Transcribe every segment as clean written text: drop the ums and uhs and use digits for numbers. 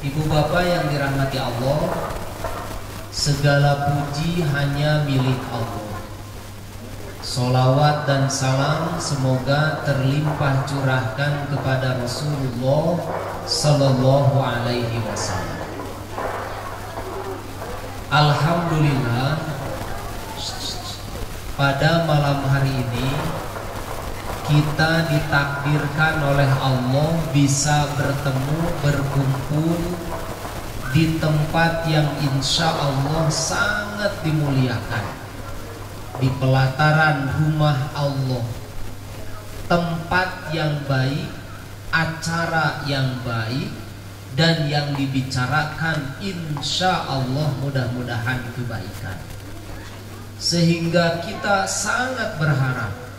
Ibu bapak yang dirahmati Allah, segala puji hanya milik Allah. Solawat dan salam semoga terlimpah curahkan kepada Rasulullah Sallallahu Alaihi Wasallam. Alhamdulillah, pada malam hari ini kita ditakdirkan oleh Allah bisa bertemu, berkumpul di tempat yang insya Allah sangat dimuliakan, di pelataran rumah Allah. Tempat yang baik, acara yang baik, dan yang dibicarakan insya Allah mudah-mudahan kebaikan. Sehingga kita sangat berharap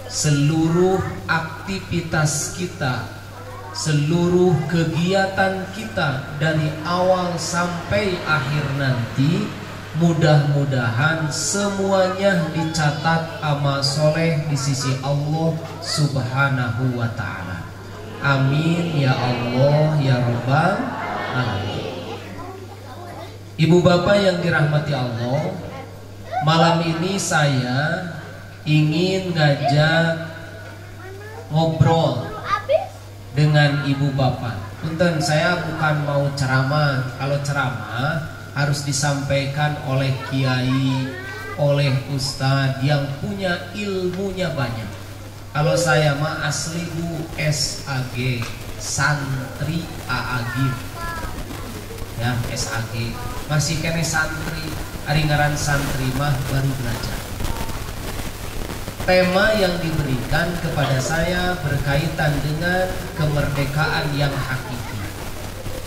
seluruh aktivitas kita, seluruh kegiatan kita dari awal sampai akhir nanti, mudah-mudahan semuanya dicatat amal soleh di sisi Allah Subhanahu wa ta'ala. Amin ya Allah ya Rabbal alamin. Ibu bapak yang dirahmati Allah, malam ini saya ingin ngajak ngobrol dengan ibu bapak. Punten, saya bukan mau ceramah. Kalau ceramah harus disampaikan oleh kiai, oleh ustadz yang punya ilmunya banyak. Kalau saya mah asli bu SAG, santri AAG, ya SAG, masih kene santri, aringaran santri mah baru belajar. Tema yang diberikan kepada saya berkaitan dengan kemerdekaan yang hakiki.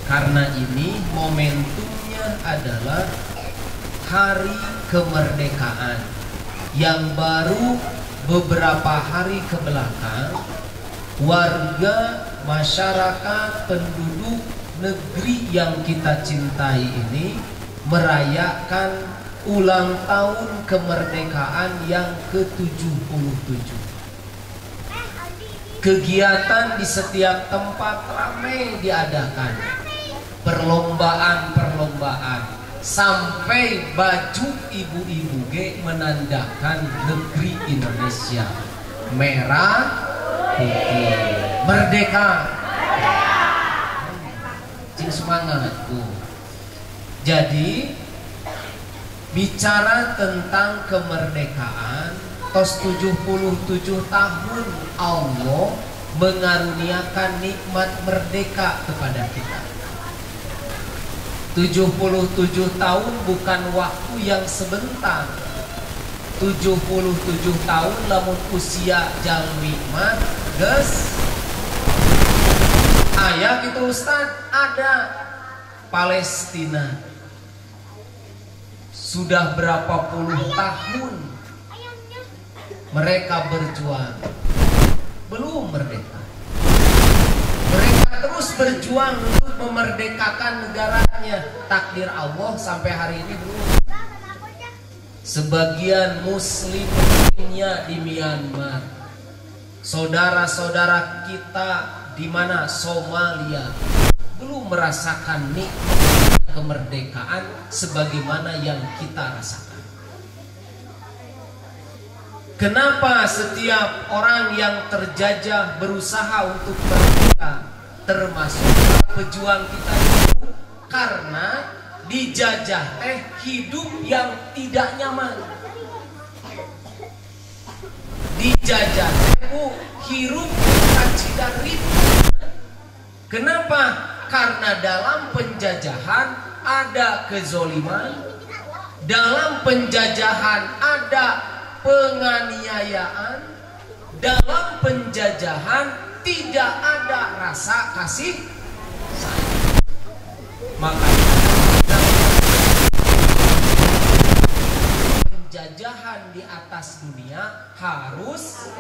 Karena ini momentumnya adalah hari kemerdekaan yang baru beberapa hari ke belakang warga, masyarakat, penduduk negeri yang kita cintai ini merayakan ulang tahun kemerdekaan yang ke-77. Kegiatan di setiap tempat ramai diadakan, perlombaan-perlombaan, sampai baju ibu-ibu ge menandakan negeri Indonesia, merah putih, merdeka. Cing semangat bu. Jadi bicara tentang kemerdekaan, tos 77 tahun Allah mengaruniakan nikmat merdeka kepada kita. 77 tahun bukan waktu yang sebentar. 77 tahun lamun usia jalmi mah geus aya gitu Ustaz, ada Palestina. Sudah berapa puluh tahun mereka berjuang, belum merdeka. Mereka terus berjuang untuk memerdekakan negaranya. Takdir Allah sampai hari ini belum. Sebagian muslim lainnya di Myanmar, saudara-saudara kita di mana Somalia belum merasakan nikmat kemerdekaan sebagaimana yang kita rasakan. Kenapa setiap orang yang terjajah berusaha untuk merdeka, termasuk pejuang kita itu? Karena dijajah hidup yang tidak nyaman. Dijajah hirup kacidan ritme. Kenapa? Karena dalam penjajahan ada kezoliman, dalam penjajahan ada penganiayaan, dalam penjajahan tidak ada rasa kasih sayang. Makanya penjajahan di atas dunia harus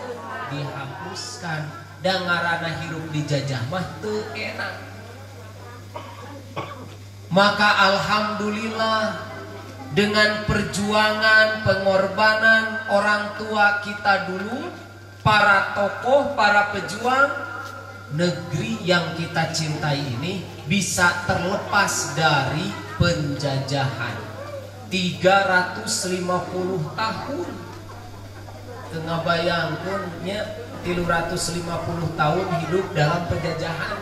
dihapuskan. Dangarana hirup dijajah mah teu enak. Maka alhamdulillah dengan perjuangan, pengorbanan orang tua kita dulu, para tokoh, para pejuang, negeri yang kita cintai ini bisa terlepas dari penjajahan. 350 tahun. Tengah bayangkannya 350 tahun hidup dalam penjajahan.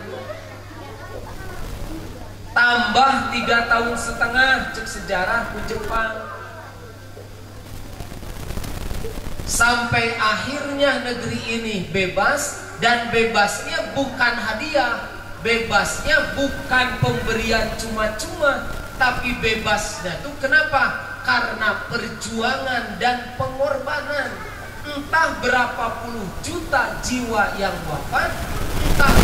Tambah 3 tahun setengah cek sejarah ku Jepang. Sampai akhirnya negeri ini bebas, dan bebasnya bukan hadiah, bebasnya bukan pemberian cuma-cuma, tapi bebasnya itu kenapa? Karena perjuangan dan pengorbanan. Entah berapa puluh juta jiwa yang wafat, entah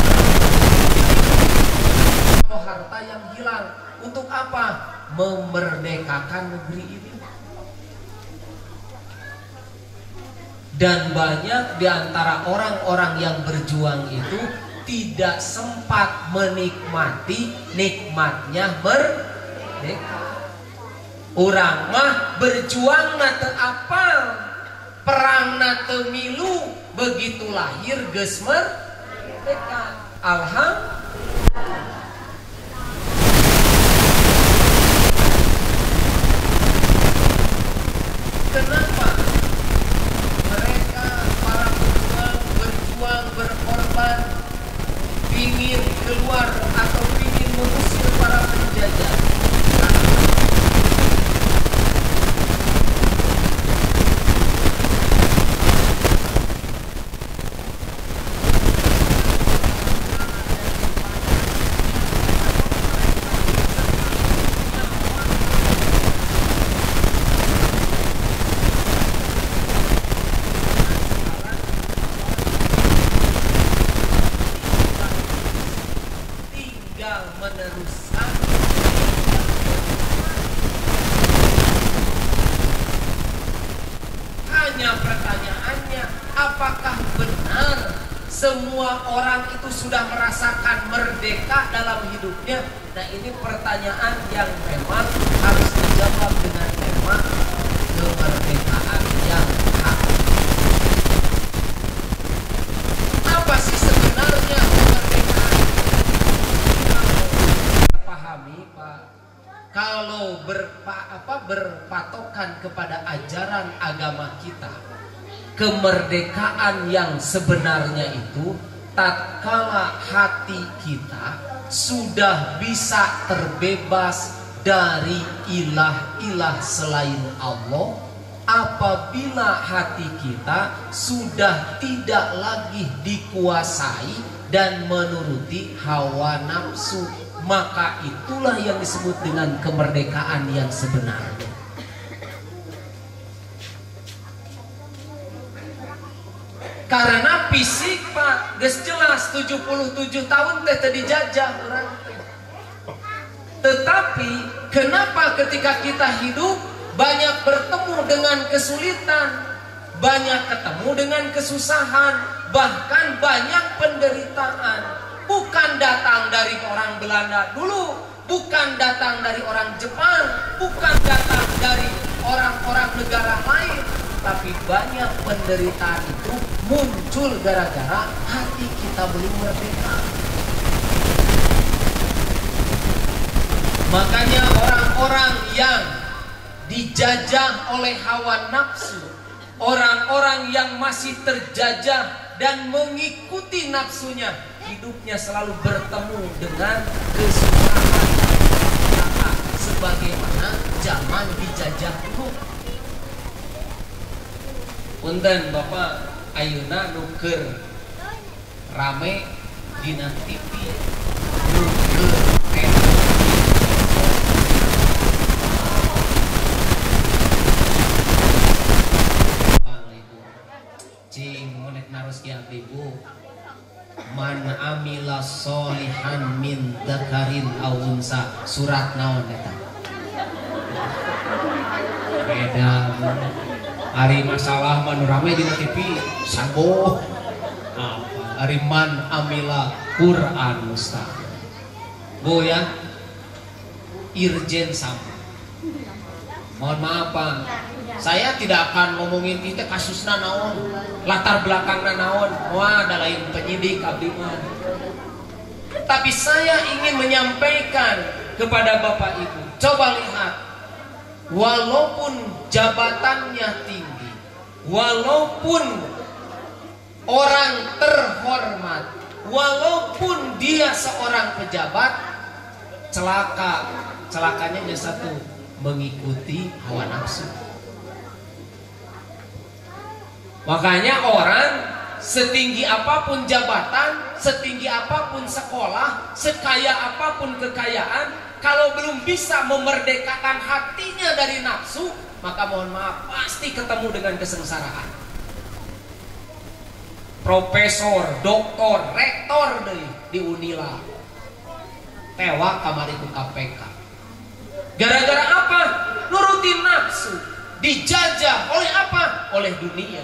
berapa harta yang hilang. Untuk apa? Memerdekakan negeri ini. Dan banyak di antara orang-orang yang berjuang itu tidak sempat menikmati nikmatnya merdeka. Urang mah berjuang na teu apal, perang na teu milu, begitu lahir geus merdeka. Alhamdulillah. Kenapa mereka para pejuang berjuang berkorban ingin keluar atau ingin mengusir para penjajah? Meneruskan. Hanya pertanyaannya, apakah benar semua orang itu sudah merasakan merdeka dalam hidupnya? Nah, ini pertanyaan yang memang harus dijawab dengan tema kemerdekaan yang hak. Apa sih sebenarnya kemerdekaan? Pak, kalau berpatokan kepada ajaran agama kita, kemerdekaan yang sebenarnya itu tatkala hati kita sudah bisa terbebas dari ilah-ilah selain Allah, apabila hati kita sudah tidak lagi dikuasai dan menuruti hawa nafsu, maka itulah yang disebut dengan kemerdekaan yang sebenarnya. Karena fisik Pak, geus jelas 77 tahun teh dijajah orang. Tetapi kenapa ketika kita hidup banyak bertemu dengan kesulitan, banyak ketemu dengan kesusahan, bahkan banyak penderitaan? Bukan datang dari orang Belanda dulu, bukan datang dari orang Jepang, bukan datang dari orang-orang negara lain, tapi banyak penderitaan itu muncul gara-gara hati kita belum merdeka. Makanya orang-orang yang dijajah oleh hawa nafsu, orang-orang yang masih terjajah dan mengikuti nafsunya, hidupnya selalu bertemu dengan kesusahan sebagaimana zaman dijajah dulu. Punten Bapak, ayeuna nuker rame dina TV, nuker cing monet naros ki abdi-bu. Man amila solihan min dzakarin aw unsa, surat naon eta? Beda. Ari masalah manu rame dina TV saboh. Ari man amila Quran Ustaz. Bu ya, Irjen Sam. Mohon maaf Pak, saya tidak akan ngomongin itu kasusna naon, latar belakangna naon. Wah, ada lain penyidik abdi mah. Tapi saya ingin menyampaikan kepada Bapak Ibu, coba lihat, walaupun jabatannya tinggi, walaupun orang terhormat, walaupun dia seorang pejabat, celakanya hanya satu, mengikuti hawa nafsu. Makanya orang setinggi apapun jabatan, setinggi apapun sekolah, sekaya apapun kekayaan, kalau belum bisa memerdekakan hatinya dari nafsu, maka mohon maaf, pasti ketemu dengan kesengsaraan. Profesor, doktor, rektor di Unila tewak kamari ku KPK. Gara-gara apa? Nurutin nafsu. Dijajah oleh apa? Oleh dunia.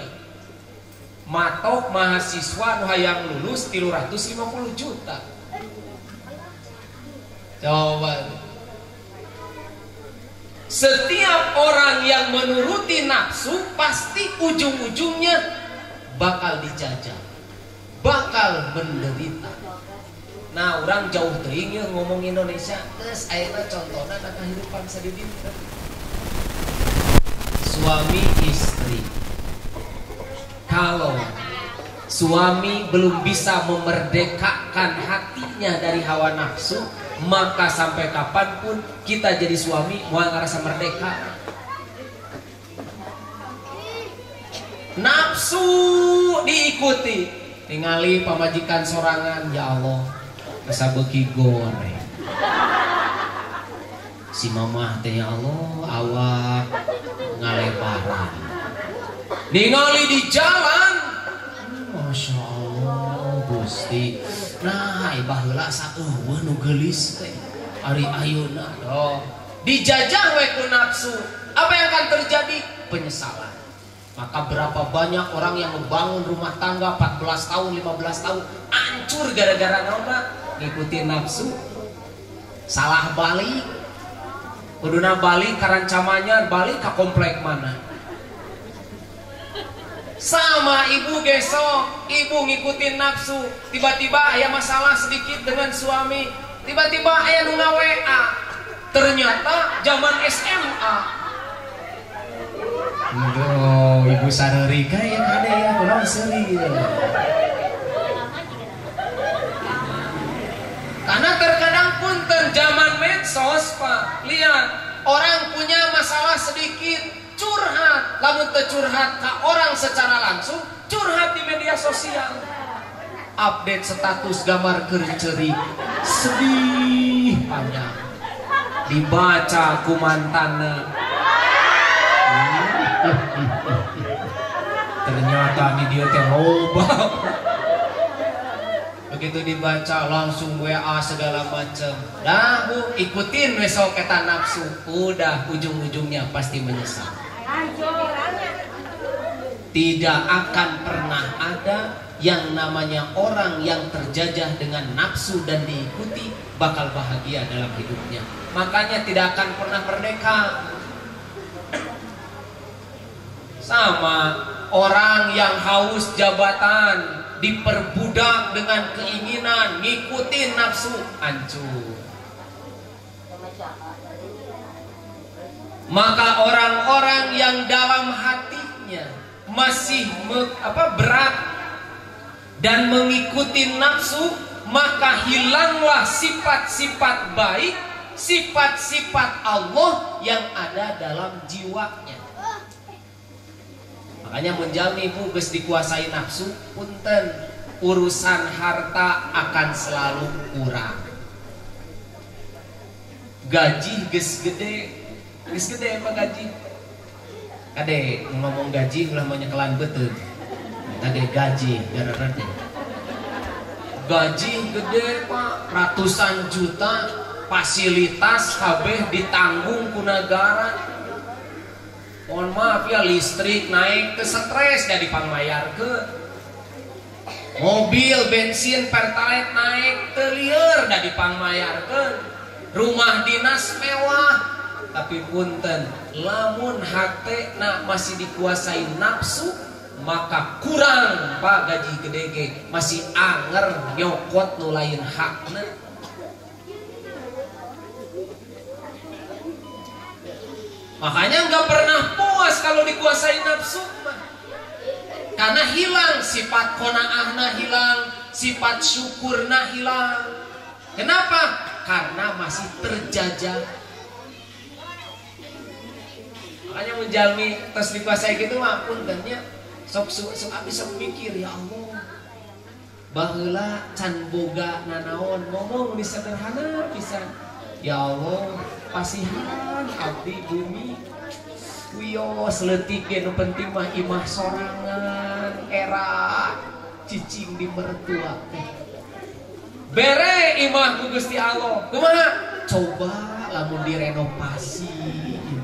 Matok mahasiswa nu hayang lulus 350 juta. Coba. Setiap orang yang menuruti nafsu pasti ujung-ujungnya bakal dijajah, bakal menderita. Nah, orang jauh teuing ya ngomong Indonesia, geus ayeuna contohna na kehidupan sadidina. Suami istri. Kalau suami belum bisa memerdekakan hatinya dari hawa nafsu, maka sampai kapanpun kita jadi suami mau ngerasa merdeka. Nafsu diikuti, tingali pamajikan sorangan, ya Allah, masa beuki goreng. Si mamah teh ya Allah awak ngalebaran. Ningali di jalan, Masya Allah Gusti. Nah, ibah heula saeueuh nu geulis teh. Ari ayeuna dijajah we ku nafsu. Apa yang akan terjadi? Penyesalan. Maka berapa banyak orang yang membangun rumah tangga 14 tahun, 15 tahun hancur gara-gara naon? Ngikutin nafsu. Salah balik. Kuduna balik karancamannya balik ke komplek mana? Sama ibu gesok, ibu ngikutin nafsu, tiba-tiba aya masalah sedikit dengan suami, tiba-tiba aya nu nga-WA, ternyata zaman SMA. Aduh, ibu sareuri ya kade ya, kunaon seuri. Karena terkadang punten zaman medsos, Pak, lihat orang punya masalah sedikit, curhat, lamun teu curhat ke orang secara langsung, curhat di media sosial. Update status gambar keur-ceurik, sedih panjang. Dibaca ku mantanna. Ternyata di dia teh loba. Begitu dibaca langsung WA segala macam. Dah Bu, ikutin besok kata nafsu. Udah ujung-ujungnya pasti menyesal. Tidak akan pernah ada yang namanya orang yang terjajah dengan nafsu dan diikuti bakal bahagia dalam hidupnya. Makanya tidak akan pernah merdeka. Sama orang yang haus jabatan, diperbudak dengan keinginan, ngikutin nafsu, hancur. Maka orang-orang yang dalam hatinya masih berat dan mengikuti nafsu, maka hilanglah sifat-sifat baik, sifat-sifat Allah yang ada dalam jiwanya. Makanya menjalmi ibu geus dikuasai nafsu, punten urusan harta akan selalu kurang. Gaji geus gede apa gaji? Kade ngomong gaji ulah menyekelan betul. Kade gaji gara-gara gaji gede Pak, ratusan juta, fasilitas kabeh ditanggung ku negara. Mohon maaf ya, listrik naik ke stres dari pangmayarkeun. Mobil, bensin, pertalite naik teu lieur dari pangmayarkeun. Rumah dinas mewah, tapi punten lamun hatena masih dikuasai nafsu, maka kurang Pak gaji gede ge masih anger nyokot nu lain hakna. Makanya nggak pernah puas kalau dikuasai nafsu mah. Karena hilang sifat qanaahna, hilang sifat syukurna, hilang. Kenapa? Karena masih terjajah. Makanya menjalmi tos dikuasai gitu mah puntennya sok abis sok mikir ya Allah. Baheula can boga nanaon ngomong di sederhana pisan. Ya Allah, pasihan abdi bumi. Wios leutik ge nu penting mah imah sorangan era cicing di mertua teh. Bere imah ku Gusti Allah. Kumaha? Coba lamun direnovasi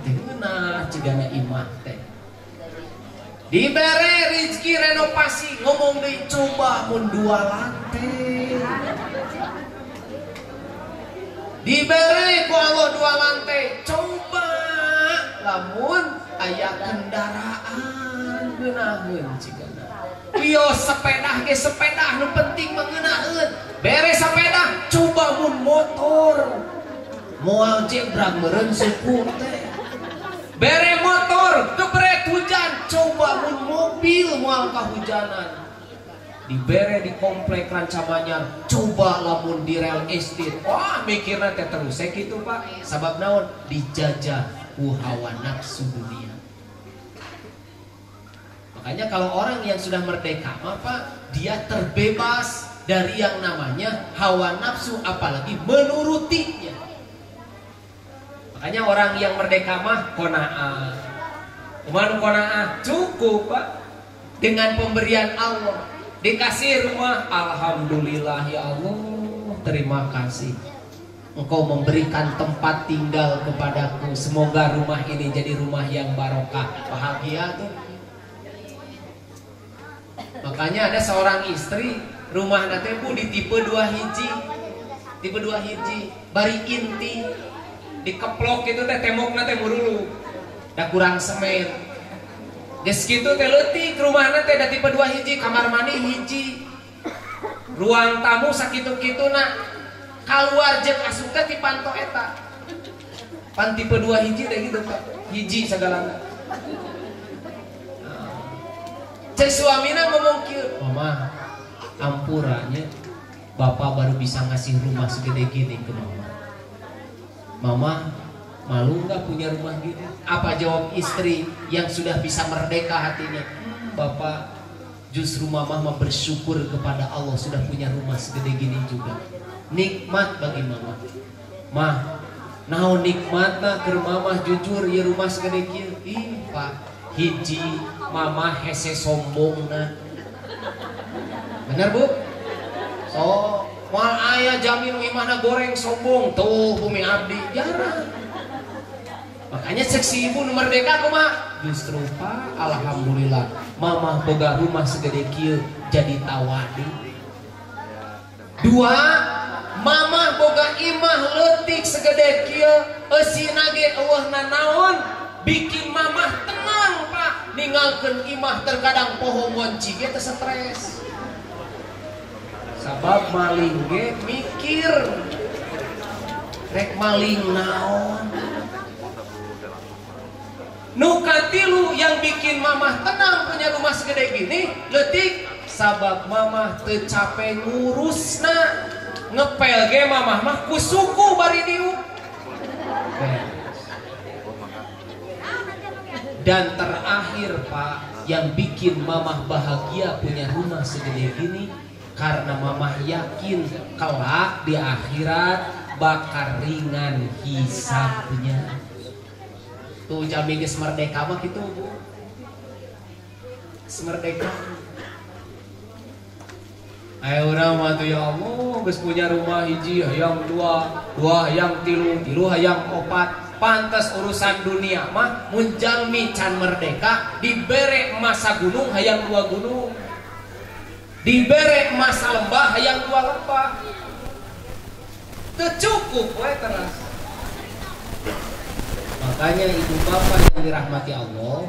teh geunah cigana imah teh. Dibere rezeki renovasi ngomong deui coba mun 2 lantai. Dibere ku Allah 2 lantai, coba lamun aya kendaraan geunaheun cigana. Ieu sepeda ge sepeda nu penting mah geunaheun. Bere sepeda, coba mun motor. Moal jebrag meureun suku teh. Bere motor, keberet hujan, coba mun mobil moal kahujanan. Dibere di komplek Rancamanyar, coba lamun di real estate. Wah mikirna teh terus kitu Pak. Sabab naon? Dijajah ku hawa nafsu dunia. Makanya kalau orang yang sudah merdeka apa? Dia terbebas dari yang namanya hawa nafsu, apalagi menurutinya. Makanya orang yang merdeka mah qanaah. Kumaha qanaah? Cukup Pak dengan pemberian Allah. Dikasih rumah, alhamdulillah ya Allah, terima kasih. Engkau memberikan tempat tinggal kepadaku. Semoga rumah ini jadi rumah yang barokah. Bahagia tuh. Makanya ada seorang istri, rumah nate bu di tipe 2 hiji. Tipe 2 hiji, bari inti. Dikeplok itu teh tembok nate murulu. Da kurang semen. Geus kitu teh leutik rumahna teh da tipe 2 hiji, kamar mandi hiji. Ruang tamu sakitu-kituna. Kaluar jeung asup teh ti panto eta. Pan tipe 2 hiji teh gitu Pak. Hiji sagalana. Cek suamina ngomong kieu, "Mama, ampurannya Bapak baru bisa ngasih rumah segede gini ke Mama. Mama, malu nggak punya rumah gitu?" Apa jawab istri yang sudah bisa merdeka hatinya? Bapak, justru Mama bersyukur kepada Allah sudah punya rumah segede gini juga. Nikmat bagi Mama. Mah, naon nikmatna keur Mama jujur ya rumah segede kieu. Ih, Pak, hiji Mama hese sombongna. Bener Bu? So, moal aya jamin imahna goreng sombong tuh bumi abdi jarang. Makanya seksi ibu nu merdeka kumaha? Justru Pak, alhamdulillah Mama boga rumah segede kieu jadi tawadu. 2, Mama boga imah leutik segede kieu eusina ge eueuhna naon? Bikin Mama tenang Pak. Ninggalkeun imah terkadang poho ngonci ge teu stres. Sabab maling ge mikir rek maling naon. Nu katilu yang bikin Mama tenang punya rumah segede gini leutik sabab Mama teu capek ngurusna. Ngepel ge Mama mah ku suku bari diu. Dan terakhir Pak, yang bikin Mama bahagia punya rumah segede gini karena Mama yakin kelak di akhirat bakal ringan hisabnya. Tuh jami geus merdeka mah kitu Bu. Merdeka. Ayo urang mah tuh ya Allah geus punya rumah hiji hayang 2, 2 hayang 3, 3 hayang 4. Pantas urusan dunia mah mun jalmi can merdeka dibere masa gunung hayang 2 gunung. Dibere masa lembah hayang 2 lembah. Teu cukup we teras. Makanya ibu bapak yang dirahmati Allah,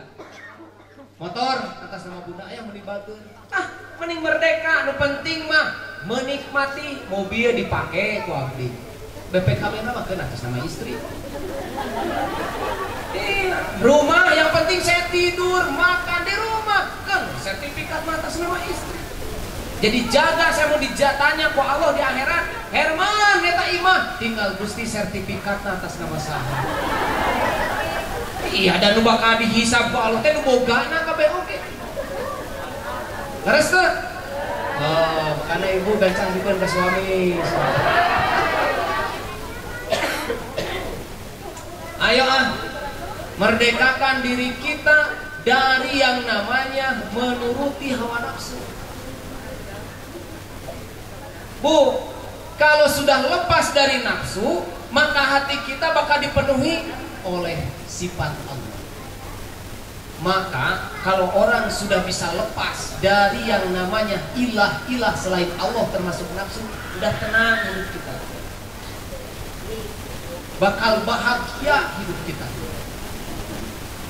bunda. Motor atas nama bunda aya meni batur. Mending merdeka, nu penting mah menikmati mobil dipake ku abdi. BPKB mah keun atas nama istri. Rumah yang penting saya tidur, makan di rumah, kan sertifikat atas nama istri. Jadi jaga, saya mau dijatanya ku Allah di akhirat. Herman eta imah tinggal Gusti sertifikat atas nama saya. Iya, dan nu bakal dihisab ku Allah teh nu bogana kabeh oge. Leres teh? Oh, karena ibu gancang dikeun ke suami. Ayo merdekakan diri kita dari yang namanya menuruti hawa nafsu. Bu, kalau sudah lepas dari nafsu, maka hati kita bakal dipenuhi oleh sifat Allah. Maka kalau orang sudah bisa lepas dari yang namanya ilah-ilah selain Allah termasuk nafsu, udah tenang hidup kita. Bakal bahagia hidup kita.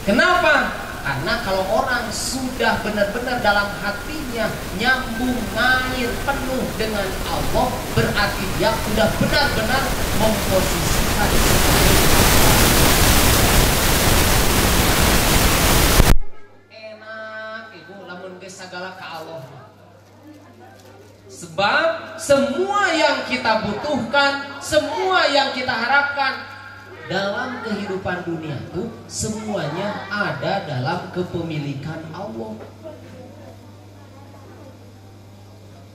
Kenapa? Karena kalau orang sudah benar-benar dalam hatinya nyambung ngalir penuh dengan Allah, berarti dia sudah benar-benar memposisikan. Enak ibu lamun geus sagala ka Allah. Sebab semua yang kita butuhkan, semua yang kita harapkan dalam kehidupan dunia itu semuanya ada dalam kepemilikan Allah.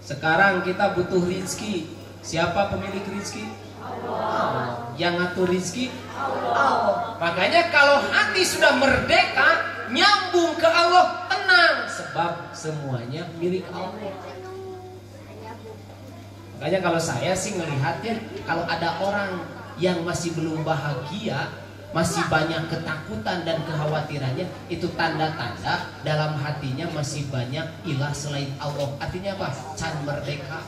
Sekarang kita butuh rizki. Siapa pemilik rizki? Allah. Yang ngatur rizki? Allah. Makanya kalau hati sudah merdeka, nyambung ke Allah, tenang. Sebab semuanya milik Allah. Makanya kalau saya sih ngelihatnya, kalau ada orang yang masih belum bahagia, masih banyak ketakutan dan kekhawatirannya, itu tanda-tanda dalam hatinya masih banyak ilah selain Allah. Artinya apa? Can merdeka.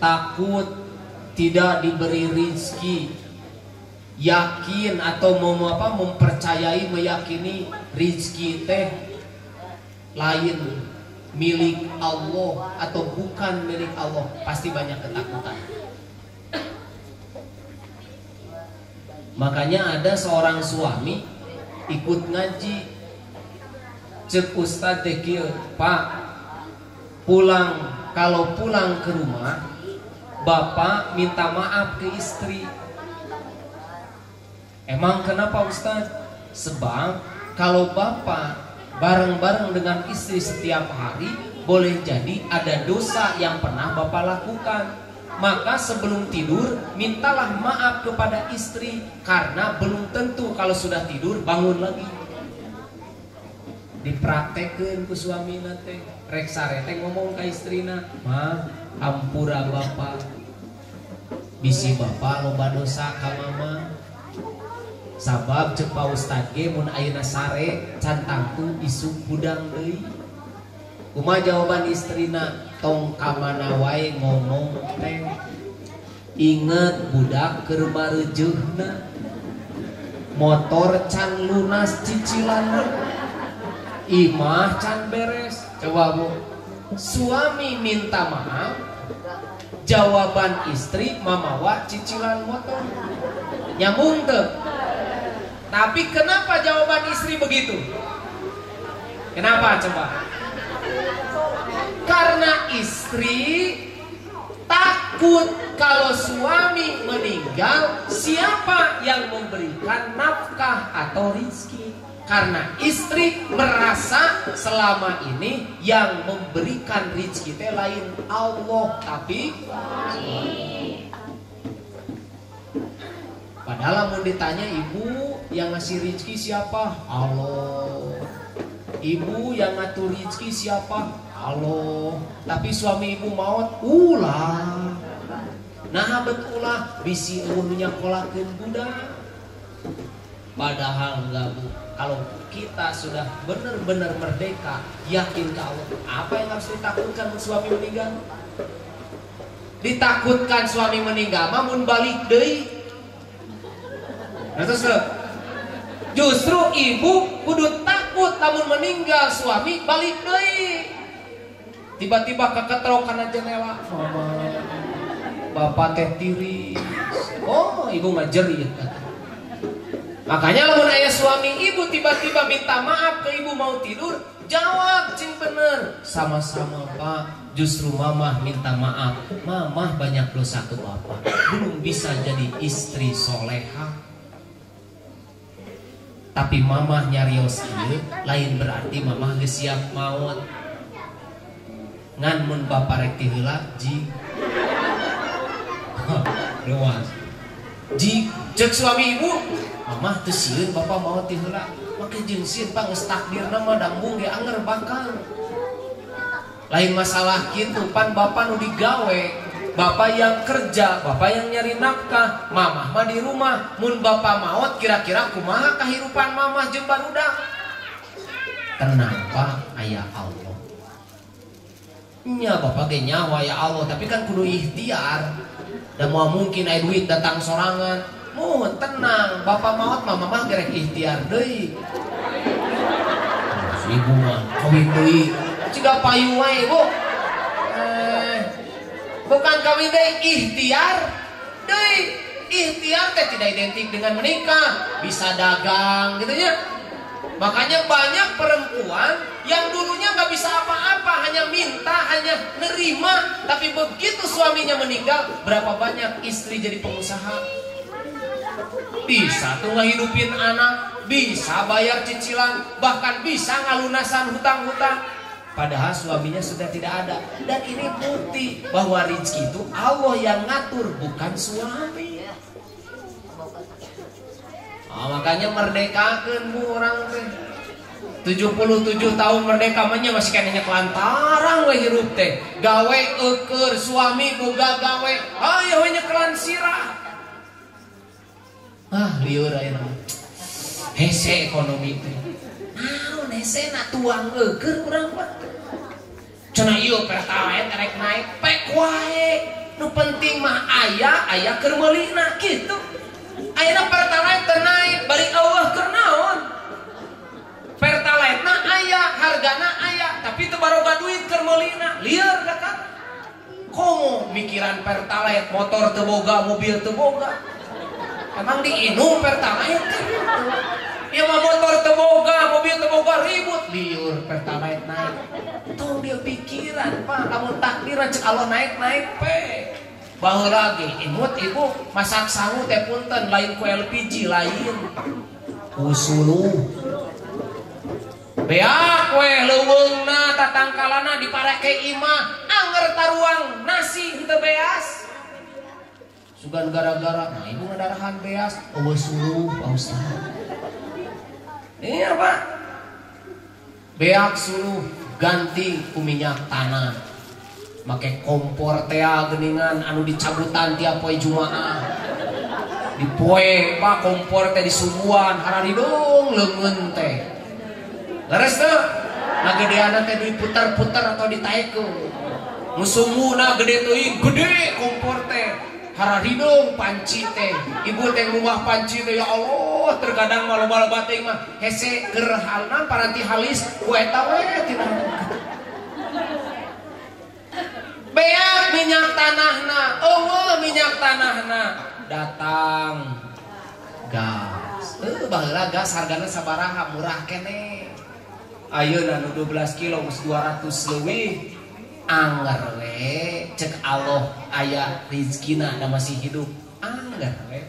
Takut tidak diberi rizki, yakin atau mempercayai, meyakini rizki teh lain milik Allah atau bukan milik Allah, pasti banyak ketakutan. Makanya ada seorang suami ikut ngaji, cek ustad dekil, Pak, kalau pulang ke rumah, bapak minta maaf ke istri. Emang kenapa ustad? Sebab kalau bapak bareng-bareng dengan istri setiap hari, boleh jadi ada dosa yang pernah bapak lakukan. Maka sebelum tidur mintalah maaf kepada istri, karena belum tentu kalau sudah tidur bangun lagi. Dipraktekeun ku suamina teh, rek sare teh ngomong ka istrina, "Ma, hampura bapak. Bisi bapak loba dosa ka mama. Sabab cek Pak Ustad ge mun ayeuna sare can tangtu isuk budang deui." Kumaha jawaban istrina? "Tong ka mana wae ngomong teh. Inget budak keur mareujeuhna. Motor can lunas cicilanna. Imah can beres." Coba Bu, suami minta maaf, jawaban istri mamawa cicilan motor. Nyambung teu? Tapi kenapa jawaban istri begitu? Kenapa coba? Karena istri takut kalau suami meninggal, siapa yang memberikan nafkah atau rizki? Karena istri merasa selama ini yang memberikan rizki teh lain Allah, tapi padahal mau ditanya, ibu yang ngasih rizki siapa? Allah. Ibu yang ngatur rizki siapa? Allah. Tapi suami ibu maut, ulah. Nah betulah bisi ulunnya kolakeun budak. Padahal enggak Bu. Kalau kita sudah benar-benar merdeka, yakin ke Allah, apa yang harus ditakutkan suami meninggal? ditakutkan suami meninggal mun balik deui. Nah, terus justru ibu kudu takut lamun meninggal suami balik deui. Tiba-tiba keketrok kana jendela, mama bapak teh tiris. Oh, ibu ngajerit. Makanya lamun aya suami ibu tiba-tiba minta maaf ke ibu mau tidur, jawab cing bener, sama-sama Pak. Justru mamah minta maaf, mamah banyak dosa ke bapak, belum bisa jadi istri soleha. Tapi mamah nyarios ieu lain berarti mamah geus siap maut. Ngan mun bapak rek ti heula jig. Luas. Jig cek suami ibu, mamah teu sieun bapak maot ti heula. Make jeung sieun Pak geus takdirna mah dambung ge anger bakal. Lain masalah kitu pan bapak nu digawe, bapak yang kerja, bapak yang nyari nafkah, mamah mah di rumah. Mun bapak maot kira-kira kumaha kahirupan mamah jeung barudak? Tenang Pak, aya Allah. Nya bapak ge nyawa ya Allah, tapi kan kudu ikhtiar. Dan mau mungkin aya duit datang sorangan. Mun tenang, bapak maot mamah mah gerek ikhtiar deui. Ibu mah kawin deui. Ciga payu wae, Bu. Bukan kawin deui, ikhtiar deui. Ikhtiar teh tidak identik dengan menikah, bisa dagang gitu nya. Makanya banyak perempuan yang dulunya nggak bisa apa-apa, hanya minta, hanya nerima, tapi begitu suaminya meninggal, berapa banyak istri jadi pengusaha. Bisa tuh ngehidupin anak, bisa bayar cicilan, bahkan bisa ngalunasan hutang-hutang. Padahal suaminya sudah tidak ada. Dan ini bukti bahwa rezeki itu Allah yang ngatur, bukan suami. Oh, makanya merdekakeun Bu orang teh. 77 tahun merdeka mah masih kayaknya kelantaran we hirup teh. Gawe eukeur suami boga gawe. Aya we nyekelan sirah. Ah, lieur aya mah. Hese ekonomi teh. Naon hese na tuang eukeur urang mah. Cenah ieu pertalite erek naik pek wae. Nu penting mah aya keur meulina kitu. Ayeuna pertalite teu naik, bari Allah keur naon? Pertalite na aya, hargana aya, tapi teu baroga duit keur meulina. Lieur da kan? Komo mikiran pertalite, motor teu boga, mobil teu boga. Emang diinum pertalite kan? Ya mah motor teu boga, mobil teu boga ribut, lieur pertalite naik. Tong dia pikiran, Pak, lamun takdiran cek Allah naik-naik pe. Baheula ge imut ibu masak sangu teh punten lain ku LPG lain. Usulu. Beak we leuweungna tatangkalana dipareke imah, anger taruang nasi henteu beas. Sugan gara-gara, nah ibu ngadarahan beas, eueuh suluh Pak Ustaz. Iya Pak. Beak suluh ganti ku minyak tanah. Make kompor teh geuningan anu dicabutan tiap poe Jumaah. Di poe Pak kompor teh disumbuan hararidong leungeun teh. Leres teu? Ngagedeana teh diputer-puter atau ditaekeun. Musumbuna gede teuing, gede kompor teh. Hararidong panci teh. Ibu teh ngubah panci teh ya Allah, terkadang loba-loba teh mah hese keur halna paranti halis ku eta we tina. Beak minyak tanahna, eueuh minyak tanahna, datang gas. Baheula gas hargana sabaraha murah keneh. Ayeuna nu 12 kilo geus 200 leuwih. Anger we, cek Allah aya rezekina da masih hidup. Anger we.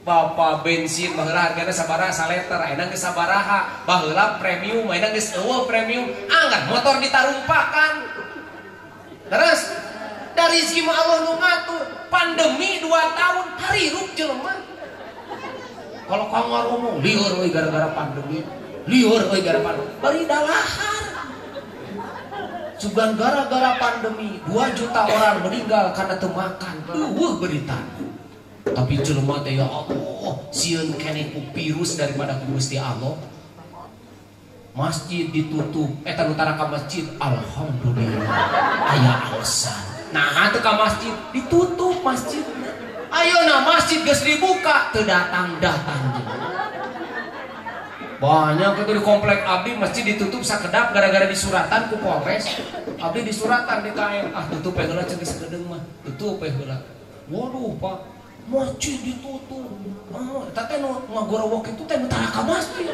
Bapak bensin baheula hargana sabaraha 1 liter, ayeuna geus sabaraha. Baheula premium, ayeuna geus eueuh premium. Anger motor ditarumpakan. Terus dari rezeki mah Allah nu ngatur. Pandemi 2 tahun harirup jelema. Kalau kamu ngomong lieur euy gara-gara pandemi, lieur euy gara-gara pandemi, bari dalahar. Sugan gara-gara pandemi 2 juta orang meninggal karena teu makan. Eueuh berita. Tapi jelema teh ya Allah, sieun keneh ku virus daripada ku Gusti Allah. Masjid ditutup, eta nu taraka masjid alhamdulillah aya alasan. Nah teu ka masjid ditutup masjidna. Ayeuna masjid geus dibuka teu datang-datang. Banyak itu di komplek abdi masjid ditutup sakedap gara-gara disuratan ku Polres. Abdi disuratan di KM, tutup heula ceuk sakedeung mah. Tutup heula. Waduh, Pak. Masjid ditutup. Eta teh nu ngagorowok itu teh tara ka masjid.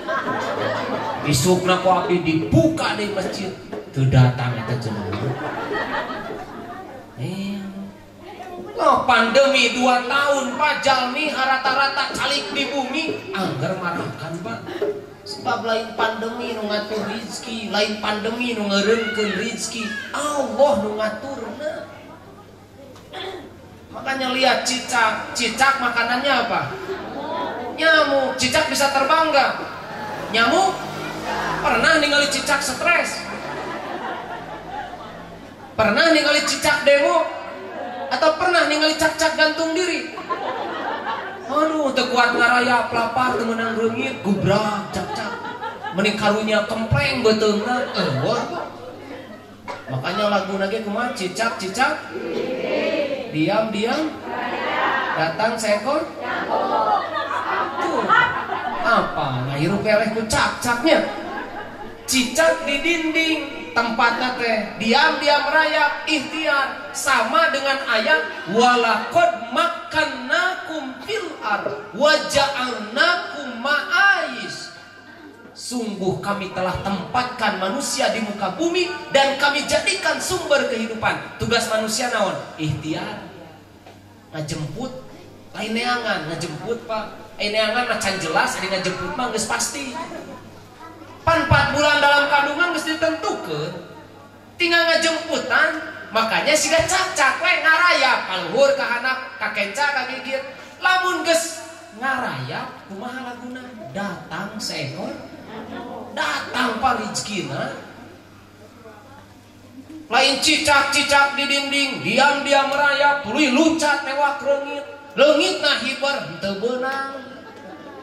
Isukna ku abdi dibuka deui masjid. Teu datang eta cenah. Pandemi 2 tahun Pak jalmi rata-rata calik di bumi anggar marahkan Pak. Sebab lain pandemi nu ngatur rizki, lain pandemi nu ngeureunkeun rizki, Allah nu ngaturna. Makanya lihat cicak makanannya apa? Nyamuk. Cicak bisa terbang nggak? Nyamuk? Pernah ningali cicak stres? Pernah ningali cicak demo? Atau pernah ningali cicak gantung diri? Aduh, teu kuat ngaraya pelapar teu meunang reungit, gubrak cak-cak. Mending karunya kempleng beuteungna eueuh. Makanya lagu ge kumaha? Cicak-cicak diam-diam datang seekor tuh apa ngahirup eleh ku cak-caknya. Cicak di dinding tempatnya teh diam-diam merayap ikhtiar, sama dengan ayat walaqad makkannakum fil ard wa ja'alnakum ma'ais. Sungguh kami telah tempatkan manusia di muka bumi dan kami jadikan sumber kehidupan. Tugas manusia naon? Ikhtiar. Ngajemput lain neangan, ngajemput Pak. Neangan macan jelas, ari ngajemput mah geus pasti. 4 bulan dalam kandungan geus ditentukeun. Tinggal ngajemputan, makanya siga cak-cak we ngarayap kaluhur ka anak, ka kenca, ka gigit. Lamun geus ngarayap kumaha laguna? Datang seekor, datang Pak rizkina. Lain cicak-cicak di dinding, diam-diam merayap, tuluy luncat lewat reungit. Leungitna hiber henteu beunang.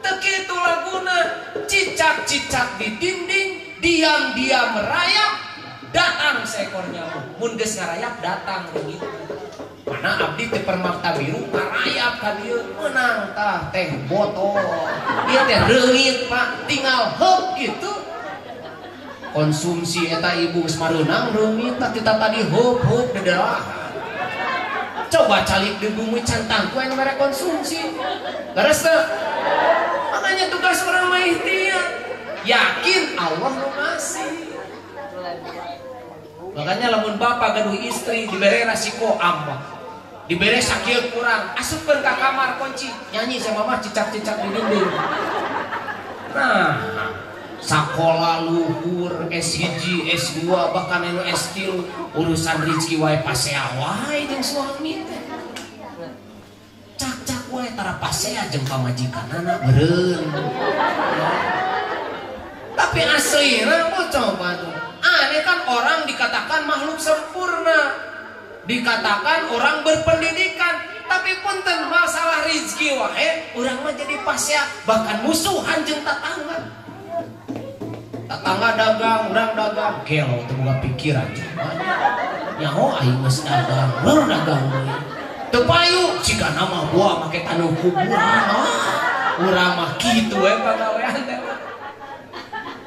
Teu kitu laguna, cicak-cicak di dinding, diam-diam merayap, datang seekor nyamuk. Mun geus ngarayap datang reungit. Mana abdi teh permakta biru ngarayap ka dieu, meunang tah teh botol. Ieu teh reungit Pak, tinggal heup kitu. Konsumsi eta ibu geus mareunang reungit tadi heup-heup dederahan. Coba calik di bumi cantang ku anu mere konsumsi. Leres teu? Makanya tugas orang mah ikhtiar. Yakin Allah nu ngasih. Makanya lamun bapak gaduh istri dibere resiko ambak. Dibere sakieu kurang, asupkeun ka kamar kunci, nyanyi sama mama cicak-cicak di dinding. Nah, sakola luhur S1, S2, bahkan anu S3 urusan rezeki wae pasea wae jeung suami teh. Cak-cak wae tara pasea jeung pamajikanana meureun. Tapi aslina mah coba tuh. Aneh kan orang dikatakan makhluk sempurna, dikatakan orang berpendidikan, tapi punten masalah rezeki wae urang mah jadi pasea, bahkan musuhan jeung tetangga. Tetangga dagang, urang dagang, gelo teu boga pikiran cuman. Nyaho aing geus dagang, urang dagang deui. Teu payu sigana mah buah make taneuh kuburan. Urang mah kitu we pagawean teh.